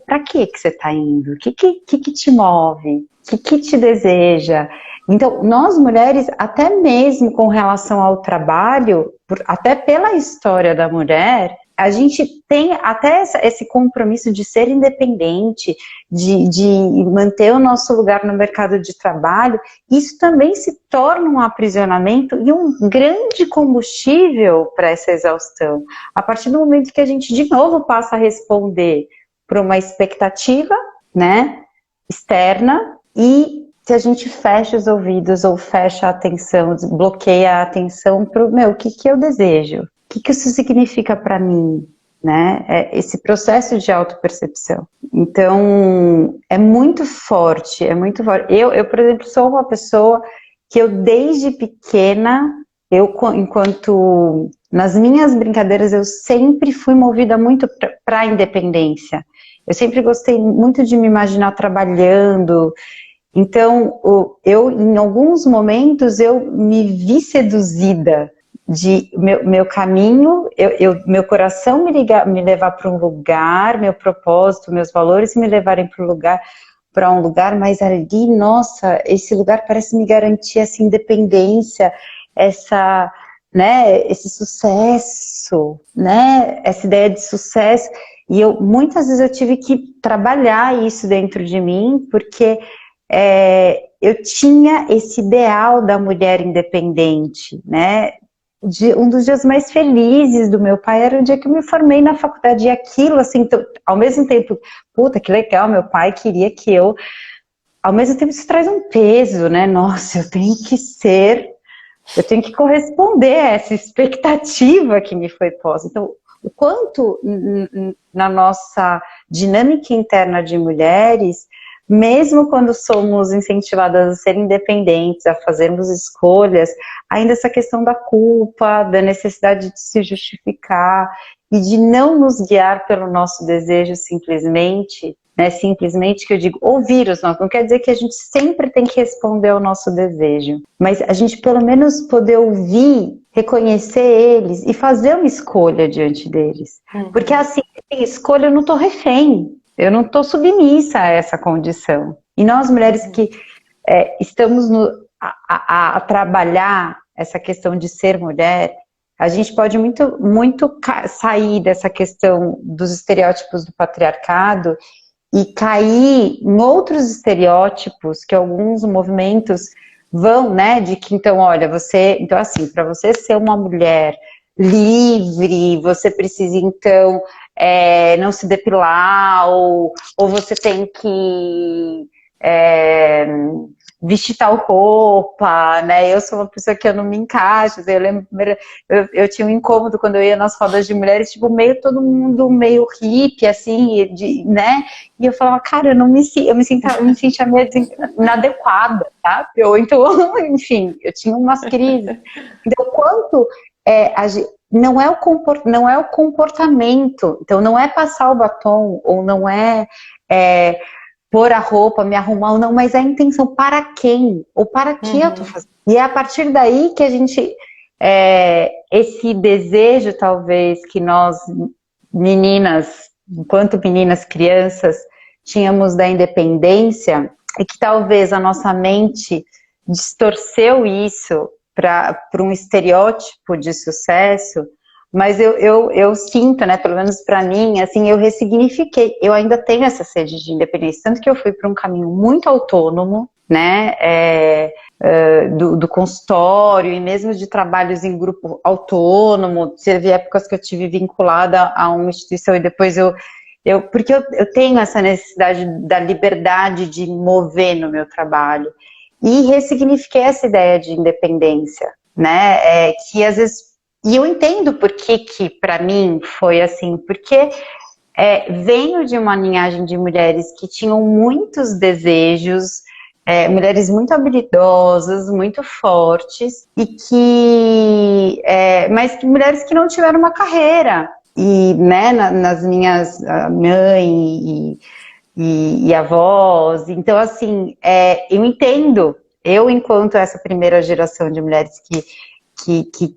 para que você está indo? O que te move? O que te deseja? Então, nós mulheres, até mesmo com relação ao trabalho, até pela história da mulher, a gente tem até esse compromisso de ser independente, de manter o nosso lugar no mercado de trabalho. Isso também se torna um aprisionamento e um grande combustível para essa exaustão. A partir do momento que a gente, de novo, passa a responder para uma expectativa, né, externa, e se a gente fecha os ouvidos ou fecha a atenção, bloqueia a atenção para o que eu desejo? O que isso significa para mim, né? Esse processo de autopercepção. Então, é muito forte, é muito forte. Eu, por exemplo, sou uma pessoa que eu, desde pequena, enquanto nas minhas brincadeiras, eu sempre fui movida muito para a independência. Eu sempre gostei muito de me imaginar trabalhando. Então, em alguns momentos, eu me vi seduzida de meu caminho, meu coração me levar para um lugar, meu propósito, meus valores me levarem para um lugar, mas ali, nossa, esse lugar parece me garantir essa independência, né, esse sucesso, né, essa ideia de sucesso. E muitas vezes eu tive que trabalhar isso dentro de mim, porque eu tinha esse ideal da mulher independente, né? Um dos dias mais felizes do meu pai era o dia que eu me formei na faculdade, e aquilo, assim, ao mesmo tempo, puta, que legal, meu pai queria que eu, ao mesmo tempo isso traz um peso, né? Nossa, eu tenho que corresponder a essa expectativa que me foi posta. Então, o quanto na nossa dinâmica interna de mulheres, mesmo quando somos incentivadas a ser independentes, a fazermos escolhas, ainda essa questão da culpa, da necessidade de se justificar, e de não nos guiar pelo nosso desejo simplesmente, né? Simplesmente que eu digo, ouvir os nossos, não quer dizer que a gente sempre tem que responder ao nosso desejo, mas a gente pelo menos poder ouvir, reconhecer eles e fazer uma escolha diante deles. Porque assim, sem escolha eu não estou refém, eu não estou submissa a essa condição. E nós mulheres que estamos a trabalhar essa questão de ser mulher, a gente pode muito sair dessa questão dos estereótipos do patriarcado e cair em outros estereótipos que alguns movimentos vão, né, de que então, olha, então assim, para você ser uma mulher livre, você precisa então não se depilar, ou você tem que vestir tal roupa, né? Eu sou uma pessoa que eu não me encaixo. Eu lembro, eu tinha um incômodo quando eu ia nas rodas de mulheres, tipo, meio todo mundo meio hippie, assim, né? E eu falava, cara, eu me sentia meio inadequada, sabe? Ou então, enfim, eu tinha umas crises. Então, quanto não é o comportamento, então não é passar o batom, ou não pôr a roupa, me arrumar ou não, mas a intenção, para quem? Ou para que eu tô fazendo? E é a partir daí que a gente, esse desejo, talvez, que nós, meninas, enquanto meninas, crianças, tínhamos da independência, e que talvez a nossa mente distorceu isso para um estereótipo de sucesso, mas eu sinto, né, pelo menos para mim, assim, eu ressignifiquei. Eu ainda tenho essa sede de independência, tanto que eu fui para um caminho muito autônomo, né, do consultório e mesmo de trabalhos em grupo autônomo. Teve épocas que eu tive vinculada a uma instituição e depois porque eu tenho essa necessidade da liberdade de me mover no meu trabalho. E ressignifiquei essa ideia de independência, né, que às vezes. E eu entendo por que para mim foi assim, porque venho de uma linhagem de mulheres que tinham muitos desejos, mulheres muito habilidosas, muito fortes, mas mulheres que não tiveram uma carreira. E, né, nas minhas mãe e avós, então assim, eu entendo, eu enquanto essa primeira geração de mulheres que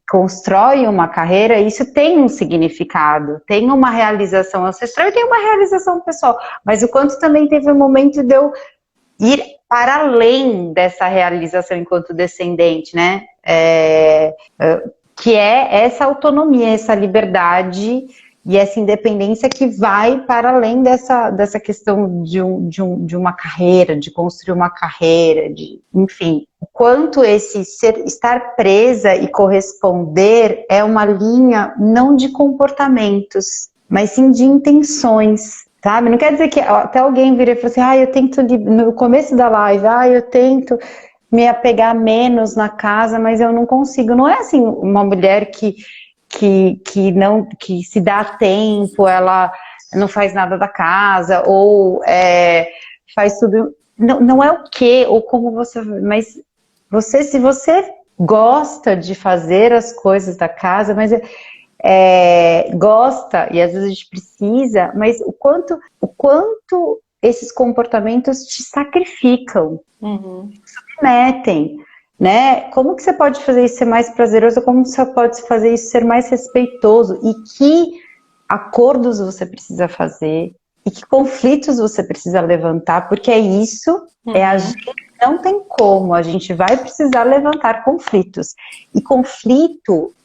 constrói uma carreira, isso tem um significado, tem uma realização ancestral e tem uma realização pessoal, mas o quanto também teve um momento de eu ir para além dessa realização enquanto descendente, né, que é essa autonomia, essa liberdade e essa independência que vai para além dessa questão de uma carreira, de construir uma carreira, enfim. O quanto estar presa e corresponder é uma linha não de comportamentos, mas sim de intenções, sabe? Não quer dizer que até alguém vira e fala assim, eu tento, no começo da live, eu tento me apegar menos na casa, mas eu não consigo. Não é assim uma mulher que se dá tempo, ela não faz nada da casa, ou faz tudo. Não é o que, ou como você. Mas se você gosta de fazer as coisas da casa, mas gosta, e às vezes a gente precisa, mas o quanto esses comportamentos te sacrificam, submetem. Né? Como que você pode fazer isso ser mais prazeroso? Como você pode fazer isso ser mais respeitoso? E que acordos você precisa fazer? E que conflitos você precisa levantar? Porque isso, a gente não tem como, a gente vai precisar levantar conflitos. E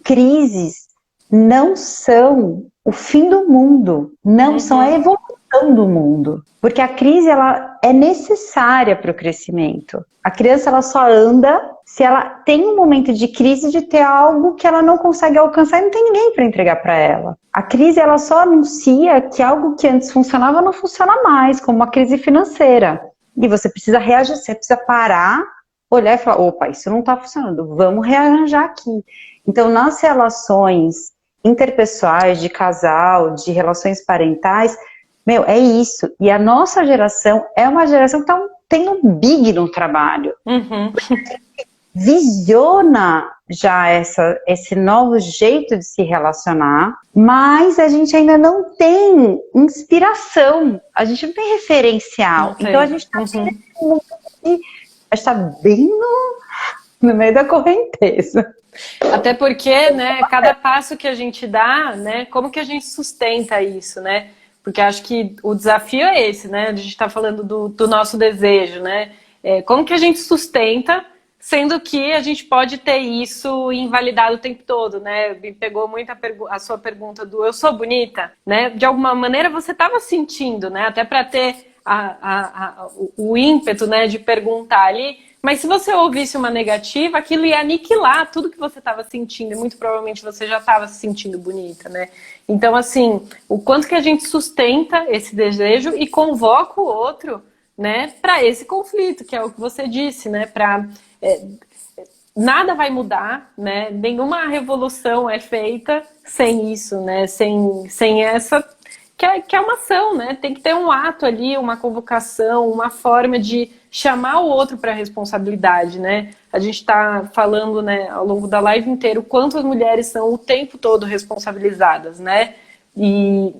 crises, não são o fim do mundo, não são a evolução do mundo. Porque a crise, ela é necessária para o crescimento. A criança, ela só anda se ela tem um momento de crise de ter algo que ela não consegue alcançar e não tem ninguém para entregar para ela. A crise, ela só anuncia que algo que antes funcionava não funciona mais, como uma crise financeira. E você precisa reagir, você precisa parar, olhar e falar, opa, isso não está funcionando, vamos rearranjar aqui. Então, nas relações interpessoais, de casal, de relações parentais, é isso. E a nossa geração é uma geração que tem um big no trabalho. visiona já esse novo jeito de se relacionar, mas a gente ainda não tem inspiração, a gente não tem referencial. Então a gente está bem no meio da correnteza. Até porque, né, cada passo que a gente dá, né, como que a gente sustenta isso, né? Porque acho que o desafio é esse, né? A gente está falando do nosso desejo, né? Como que a gente sustenta, sendo que a gente pode ter isso invalidado o tempo todo, né? Me pegou muito a sua pergunta do eu sou bonita, né? De alguma maneira você estava sentindo, né? Até para ter o ímpeto, né, de perguntar ali. Mas se você ouvisse uma negativa, aquilo ia aniquilar tudo que você estava sentindo. E muito provavelmente você já estava se sentindo bonita, né? Então, assim, o quanto que a gente sustenta esse desejo e convoca o outro, né, para esse conflito, que é o que você disse, né? Nada vai mudar, né? Nenhuma revolução é feita sem isso, né? Sem essa... Que é uma ação, né? Tem que ter um ato ali, uma convocação, uma forma de chamar o outro para a responsabilidade, né? A gente está falando, né, ao longo da live inteira, o quanto as mulheres são o tempo todo responsabilizadas, né? E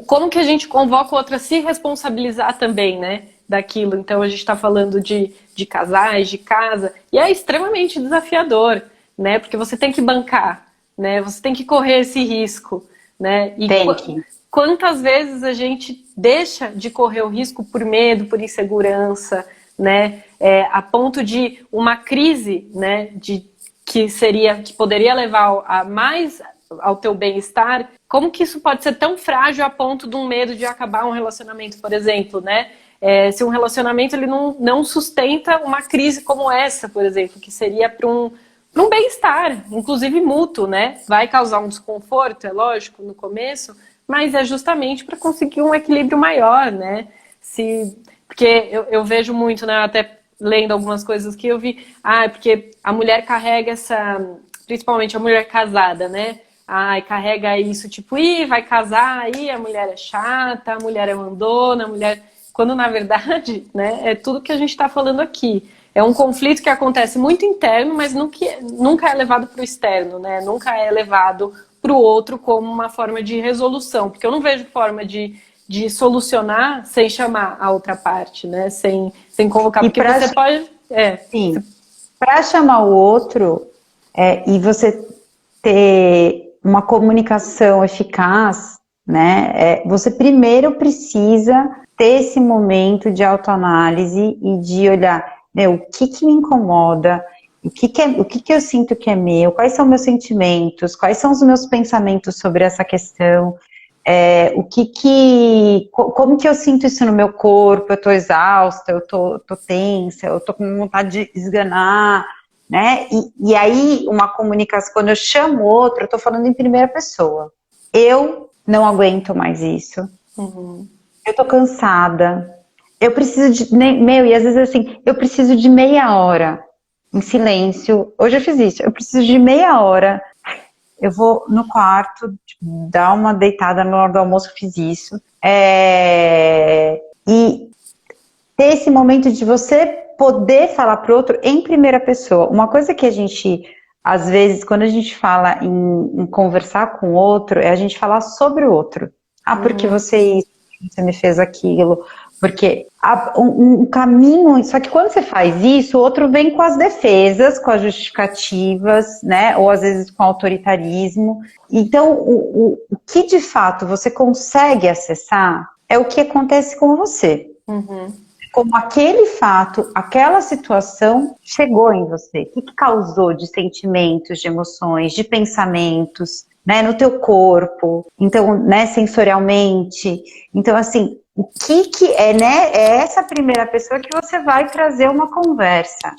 como que a gente convoca o outro a se responsabilizar também, né? Daquilo. Então a gente está falando de casais, de casa, e é extremamente desafiador, né? Porque você tem que bancar, né? Você tem que correr esse risco, né? E quantas vezes a gente deixa de correr o risco por medo, por insegurança, né? A ponto de uma crise, né? Que poderia levar a mais ao teu bem-estar. Como que isso pode ser tão frágil a ponto de um medo de acabar um relacionamento, por exemplo, né? Se um relacionamento ele não sustenta uma crise como essa, por exemplo, que seria para um bem-estar, inclusive mútuo, né? Vai causar um desconforto, é lógico, no começo, mas é justamente para conseguir um equilíbrio maior, né? Porque eu vejo muito, né? Até lendo algumas coisas que eu vi, porque a mulher carrega principalmente a mulher casada, né? Carrega isso, tipo, vai casar, a mulher é chata, a mulher é mandona, a mulher... Quando, na verdade, né, é tudo que a gente está falando aqui. É um conflito que acontece muito interno, mas nunca é levado para o externo, né? Nunca é levado para o outro como uma forma de resolução. Porque eu não vejo forma de solucionar sem chamar a outra parte, né? Sem convocar. Porque você pode... Sim. Para chamar o outro e você ter uma comunicação eficaz, né? Você primeiro precisa ter esse momento de autoanálise e de olhar, o que me incomoda, o que eu sinto que é meu, quais são meus sentimentos, quais são os meus pensamentos sobre essa questão, como que eu sinto isso no meu corpo, eu tô exausta, eu tô tensa, eu tô com vontade de esganar, né? E aí, uma comunicação, quando eu chamo outro, eu tô falando em primeira pessoa. Eu não aguento mais isso. Uhum. Eu tô cansada. Eu preciso de... e às vezes assim, eu preciso de meia hora em silêncio. Hoje eu fiz isso. Eu preciso de meia hora. Eu vou no quarto, dar uma deitada na hora do almoço, fiz isso. E ter esse momento de você poder falar pro outro em primeira pessoa. Uma coisa que a gente, às vezes, quando a gente fala em conversar com o outro, é a gente falar sobre o outro. Porque você me fez aquilo, porque um caminho, só que quando você faz isso, o outro vem com as defesas, com as justificativas, né, ou às vezes com autoritarismo. Então, o que de fato você consegue acessar é o que acontece com você. Como aquele fato, aquela situação chegou em você, o que causou de sentimentos, de emoções, de pensamentos, né, no teu corpo, então, né, sensorialmente. Então, assim, o que é, né, é essa primeira pessoa que você vai trazer uma conversa.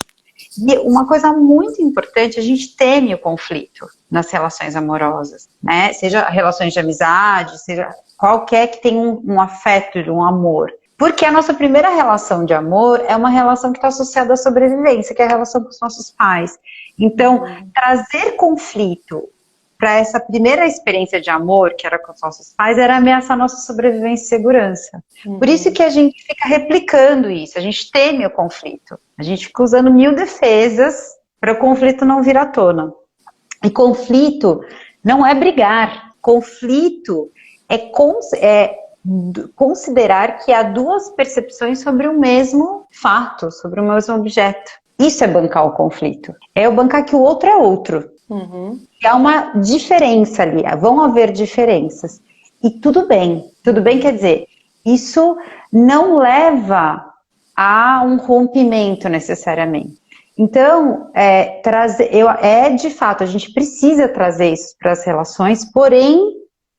E uma coisa muito importante, a gente teme o conflito nas relações amorosas, né, seja relações de amizade, seja qualquer que tenha um afeto, um amor. Porque a nossa primeira relação de amor é uma relação que está associada à sobrevivência, que é a relação com os nossos pais. Então, trazer conflito para essa primeira experiência de amor, que era com os nossos pais, era ameaçar a nossa sobrevivência e segurança. Por isso que a gente fica replicando isso, a gente teme o conflito. A gente fica usando 1000 defesas, para o conflito não vir à tona. E conflito não é brigar. Conflito é considerar que há duas percepções sobre o mesmo fato, sobre o mesmo objeto. Isso é bancar o conflito. É o bancar que o outro é outro. Uhum. Há uma diferença ali, vão haver diferenças. E tudo bem quer dizer, isso não leva a um rompimento necessariamente. Então, de fato, a gente precisa trazer isso para as relações, porém,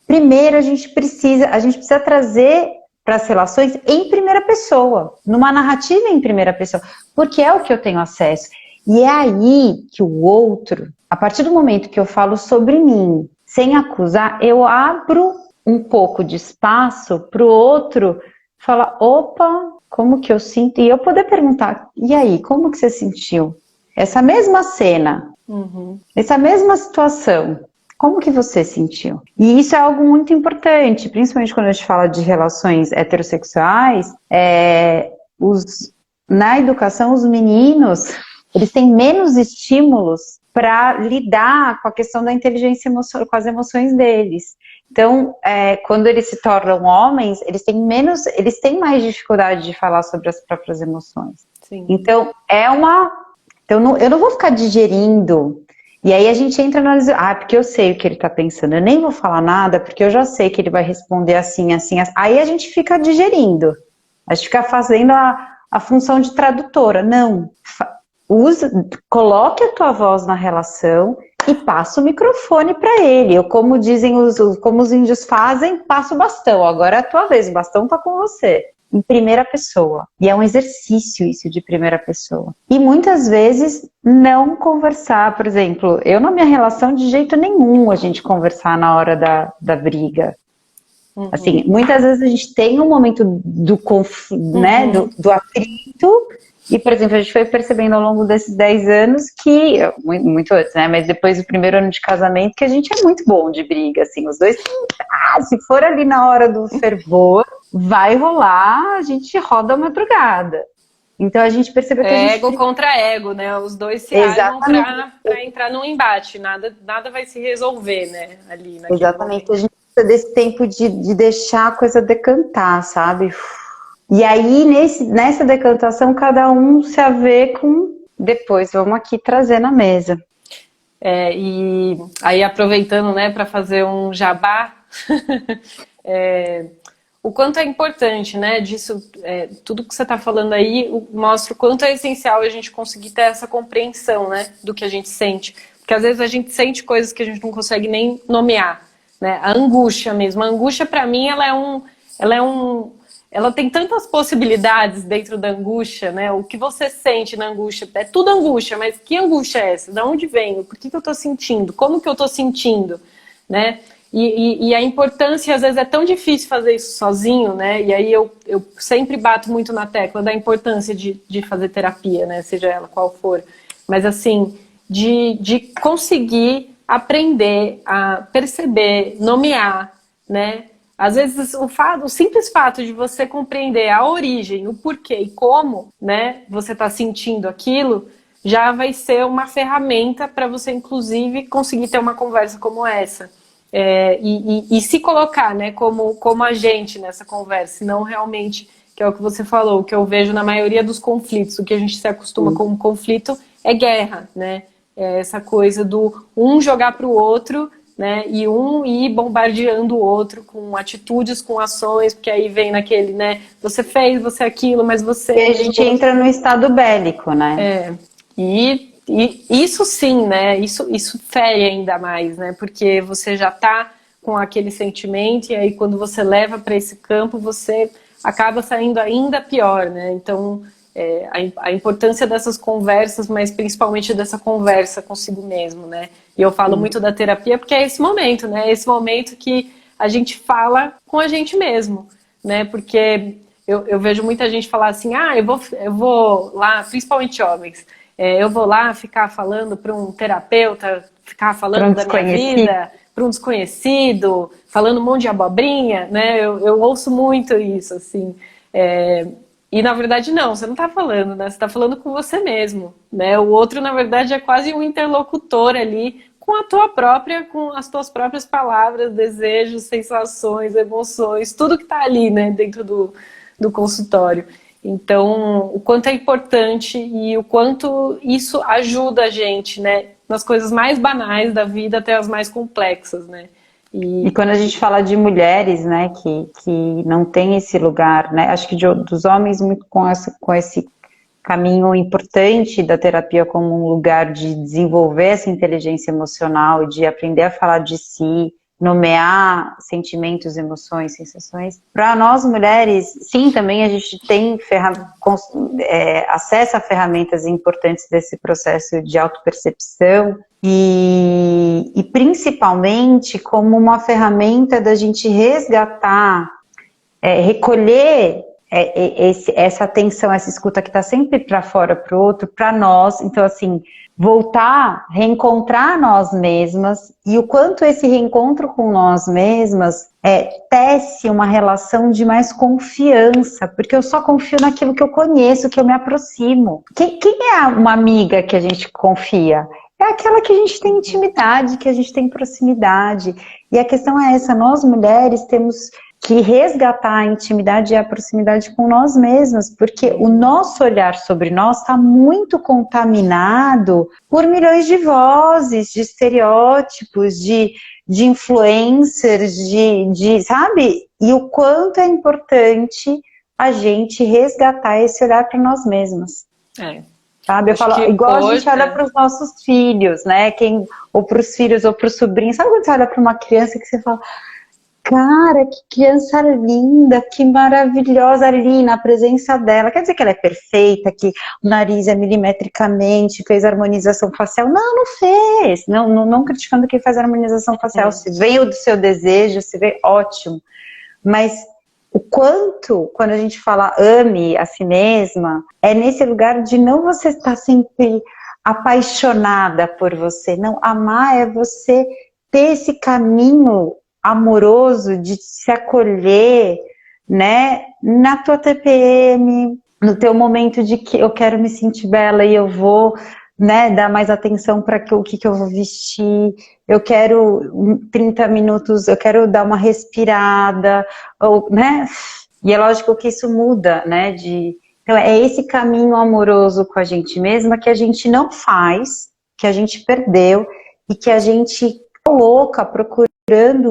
primeiro a gente precisa trazer para as relações em primeira pessoa, numa narrativa em primeira pessoa, porque é o que eu tenho acesso. E é aí que o outro, a partir do momento que eu falo sobre mim, sem acusar, eu abro um pouco de espaço para o outro falar, opa, como que eu sinto? E eu poder perguntar, e aí, como que você sentiu? Essa mesma cena, essa mesma situação, como que você sentiu? E isso é algo muito importante, principalmente quando a gente fala de relações heterossexuais, na educação, os meninos, eles têm menos estímulos para lidar com a questão da inteligência emocional, com as emoções deles. Então, quando eles se tornam homens, eles têm mais dificuldade de falar sobre as próprias emoções. Sim. Então, eu não vou ficar digerindo. E aí a gente entra na porque eu sei o que ele está pensando. Eu nem vou falar nada, porque eu já sei que ele vai responder assim, assim, assim. Aí a gente fica digerindo. A gente fica fazendo a função de tradutora. Não. Coloque a tua voz na relação e passa o microfone para ele. Como dizem como os índios fazem, passa o bastão. Agora é a tua vez, o bastão está com você. Em primeira pessoa. E é um exercício isso de primeira pessoa. E muitas vezes não conversar. Por exemplo, eu na minha relação de jeito nenhum a gente conversar na hora da briga. Assim, muitas vezes a gente tem um momento do né, do atrito. E, por exemplo, a gente foi percebendo ao longo desses 10 anos que, muito antes, né? Mas depois do primeiro ano de casamento, que a gente é muito bom de briga, assim. Os dois, se for ali na hora do fervor, vai rolar, a gente roda a madrugada. Então a gente percebeu que a gente... Ego contra ego, né? Os dois se armam para entrar num embate. Nada vai se resolver, né? Ali naquele Exatamente. momento. A gente precisa desse tempo de deixar a coisa decantar, sabe? E aí, nessa decantação, cada um se vê com... Depois, vamos aqui trazer na mesa. E aí, aproveitando, né, para fazer um jabá, o quanto é importante, né, disso, tudo que você está falando aí mostra o quanto é essencial a gente conseguir ter essa compreensão, né, do que a gente sente. Porque às vezes a gente sente coisas que a gente não consegue nem nomear, né, a angústia mesmo. A angústia, para mim, ela tem tantas possibilidades dentro da angústia, né? O que você sente na angústia, é tudo angústia, mas que angústia é essa? De onde vem? Por que eu tô sentindo? Como que eu tô sentindo? Né? E a importância, às vezes, é tão difícil fazer isso sozinho, né? E aí eu sempre bato muito na tecla da importância de fazer terapia, né? Seja ela qual for. Mas, assim, de conseguir aprender a perceber, nomear, né? Às vezes o simples fato de você compreender a origem, o porquê e como, né, você está sentindo aquilo, já vai ser uma ferramenta para você, inclusive, conseguir ter uma conversa como essa. E se colocar, né, como agente nessa conversa, e não realmente, que é o que você falou, o que eu vejo na maioria dos conflitos, o que a gente se acostuma com o conflito é guerra, né? É essa coisa do um jogar para o outro, né, e um ir bombardeando o outro com atitudes, com ações, porque aí vem naquele, né, você fez, você aquilo, mas você... E a gente entra no estado bélico, né? E isso sim, né, isso fere ainda mais, né, porque você já tá com aquele sentimento e aí quando você leva para esse campo, você acaba saindo ainda pior, né, então... a importância dessas conversas, mas principalmente dessa conversa consigo mesmo, né? E eu falo muito da terapia porque é esse momento, né? Esse momento que a gente fala com a gente mesmo, né? Porque eu vejo muita gente falar assim, eu vou lá, principalmente homens, eu vou lá ficar falando para um terapeuta, ficar falando da minha vida, para um desconhecido, falando um monte de abobrinha, né? Eu ouço muito isso, assim. E na verdade não, você não está falando, né? Você está falando com você mesmo, né? O outro, na verdade, é quase um interlocutor ali com a tua própria, com as tuas próprias palavras, desejos, sensações, emoções, tudo que está ali, né, dentro do consultório. Então, o quanto é importante e o quanto isso ajuda a gente, né, nas coisas mais banais da vida até as mais complexas, né? E quando a gente fala de mulheres, né, que não tem esse lugar, né, acho que dos homens muito com esse caminho importante da terapia como um lugar de desenvolver essa inteligência emocional, de aprender a falar de si, nomear sentimentos, emoções, sensações. Para nós mulheres, sim, também a gente tem acesso a ferramentas importantes desse processo de autopercepção e principalmente como uma ferramenta da gente resgatar, recolher essa atenção, essa escuta que está sempre para fora, para o outro, para nós. Então, assim, voltar, reencontrar nós mesmas e o quanto esse reencontro com nós mesmas tece uma relação de mais confiança, porque eu só confio naquilo que eu conheço, que eu me aproximo. Quem é uma amiga que a gente confia? É aquela que a gente tem intimidade, que a gente tem proximidade. E a questão é essa, nós mulheres temos que resgatar a intimidade e a proximidade com nós mesmas, porque o nosso olhar sobre nós está muito contaminado por milhões de vozes, de estereótipos, de influencers, sabe? E o quanto é importante a gente resgatar esse olhar para nós mesmas. Sabe? Eu falo, igual a gente olha para os nossos filhos, né? Ou para os filhos ou para os sobrinhos. Sabe quando você olha para uma criança que você fala, cara, que criança linda, que maravilhosa ali na presença dela. Quer dizer que ela é perfeita, que o nariz é milimetricamente, fez harmonização facial? Não, não fez. Não criticando quem faz harmonização facial. Se veio do seu desejo, se veio, ótimo. Mas o quanto, quando a gente fala ame a si mesma, é nesse lugar de não você estar sempre apaixonada por você. Não, amar é você ter esse caminho amoroso de se acolher, né, na tua TPM, no teu momento de que eu quero me sentir bela e eu vou, né, dar mais atenção para o que eu vou vestir, eu quero 30 minutos, eu quero dar uma respirada, ou, né, e é lógico que isso muda, né, então é esse caminho amoroso com a gente mesma que a gente não faz, que a gente perdeu e que a gente coloca procurando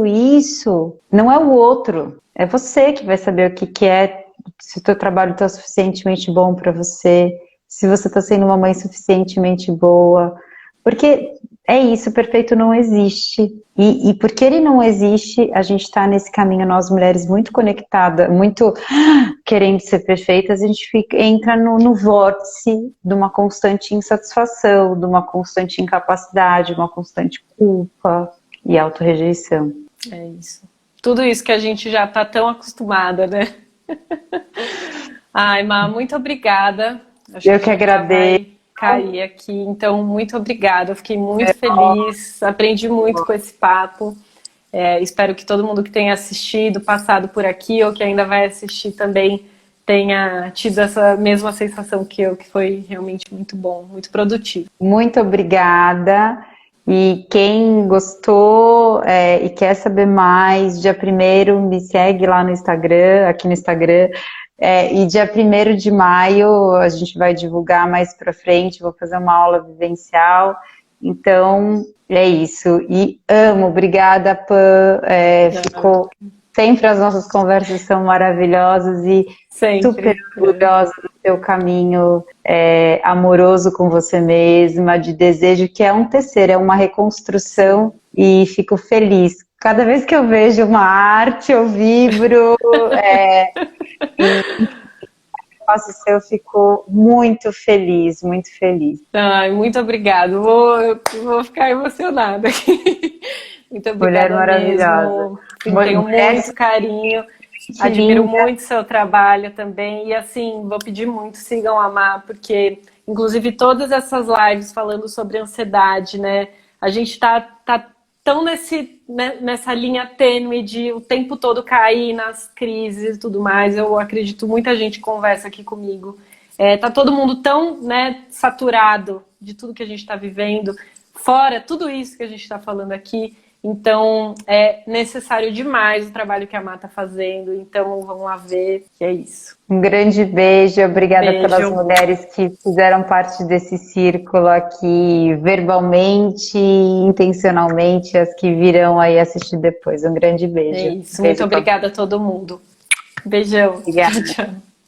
isso, não é o outro, é você que vai saber o que é, se o teu trabalho está suficientemente bom para você, se você está sendo uma mãe suficientemente boa, porque é isso, perfeito não existe, e porque ele não existe, a gente está nesse caminho, nós mulheres muito conectadas, muito querendo ser perfeitas, a gente entra no vórtice de uma constante insatisfação, de uma constante incapacidade, uma constante culpa e autorrejeição. É isso. Tudo isso que a gente já está tão acostumada, né? Ai, Má, muito obrigada. Acho eu que agradeço. Cair aqui, então muito obrigada, eu fiquei muito feliz, aprendi muito com esse papo, espero que todo mundo que tenha assistido, passado por aqui ou que ainda vai assistir também tenha tido essa mesma sensação que eu, que foi realmente muito bom, muito produtivo. Muito obrigada, e quem gostou e quer saber mais, dia 1º me segue lá no Instagram, aqui no Instagram. E dia 1º de maio a gente vai divulgar mais pra frente, vou fazer uma aula vivencial, então é isso, e obrigada Pan, ficou, sempre as nossas conversas são maravilhosas e sempre. Super orgulhosa do teu caminho amoroso com você mesma, de desejo, que é um tecer, é uma reconstrução, e fico feliz. Cada vez que eu vejo uma arte, eu vibro, eu fico muito feliz, muito feliz. Ai, muito obrigada, vou ficar emocionada aqui. Muito obrigada. Mulher maravilhosa. Mesmo. Tenho muito carinho, admiro muito seu trabalho também, e assim, vou pedir muito, sigam a Má, porque inclusive todas essas lives falando sobre ansiedade, né, a gente tá tão nessa linha tênue de o tempo todo cair nas crises e tudo mais. Eu acredito, muita gente conversa aqui comigo. Tá todo mundo tão, né, saturado de tudo que a gente está vivendo, fora tudo isso que a gente está falando aqui. Então, é necessário demais o trabalho que a Má está fazendo. Então, vamos lá ver, que é isso. Um grande beijo, obrigada Beijo. pelas mulheres que fizeram parte desse círculo aqui, verbalmente, intencionalmente, as que virão aí assistir depois. Um grande beijo. É isso, Beijo, muito obrigada a todo mundo. Beijão. Obrigada. Tchau, tchau.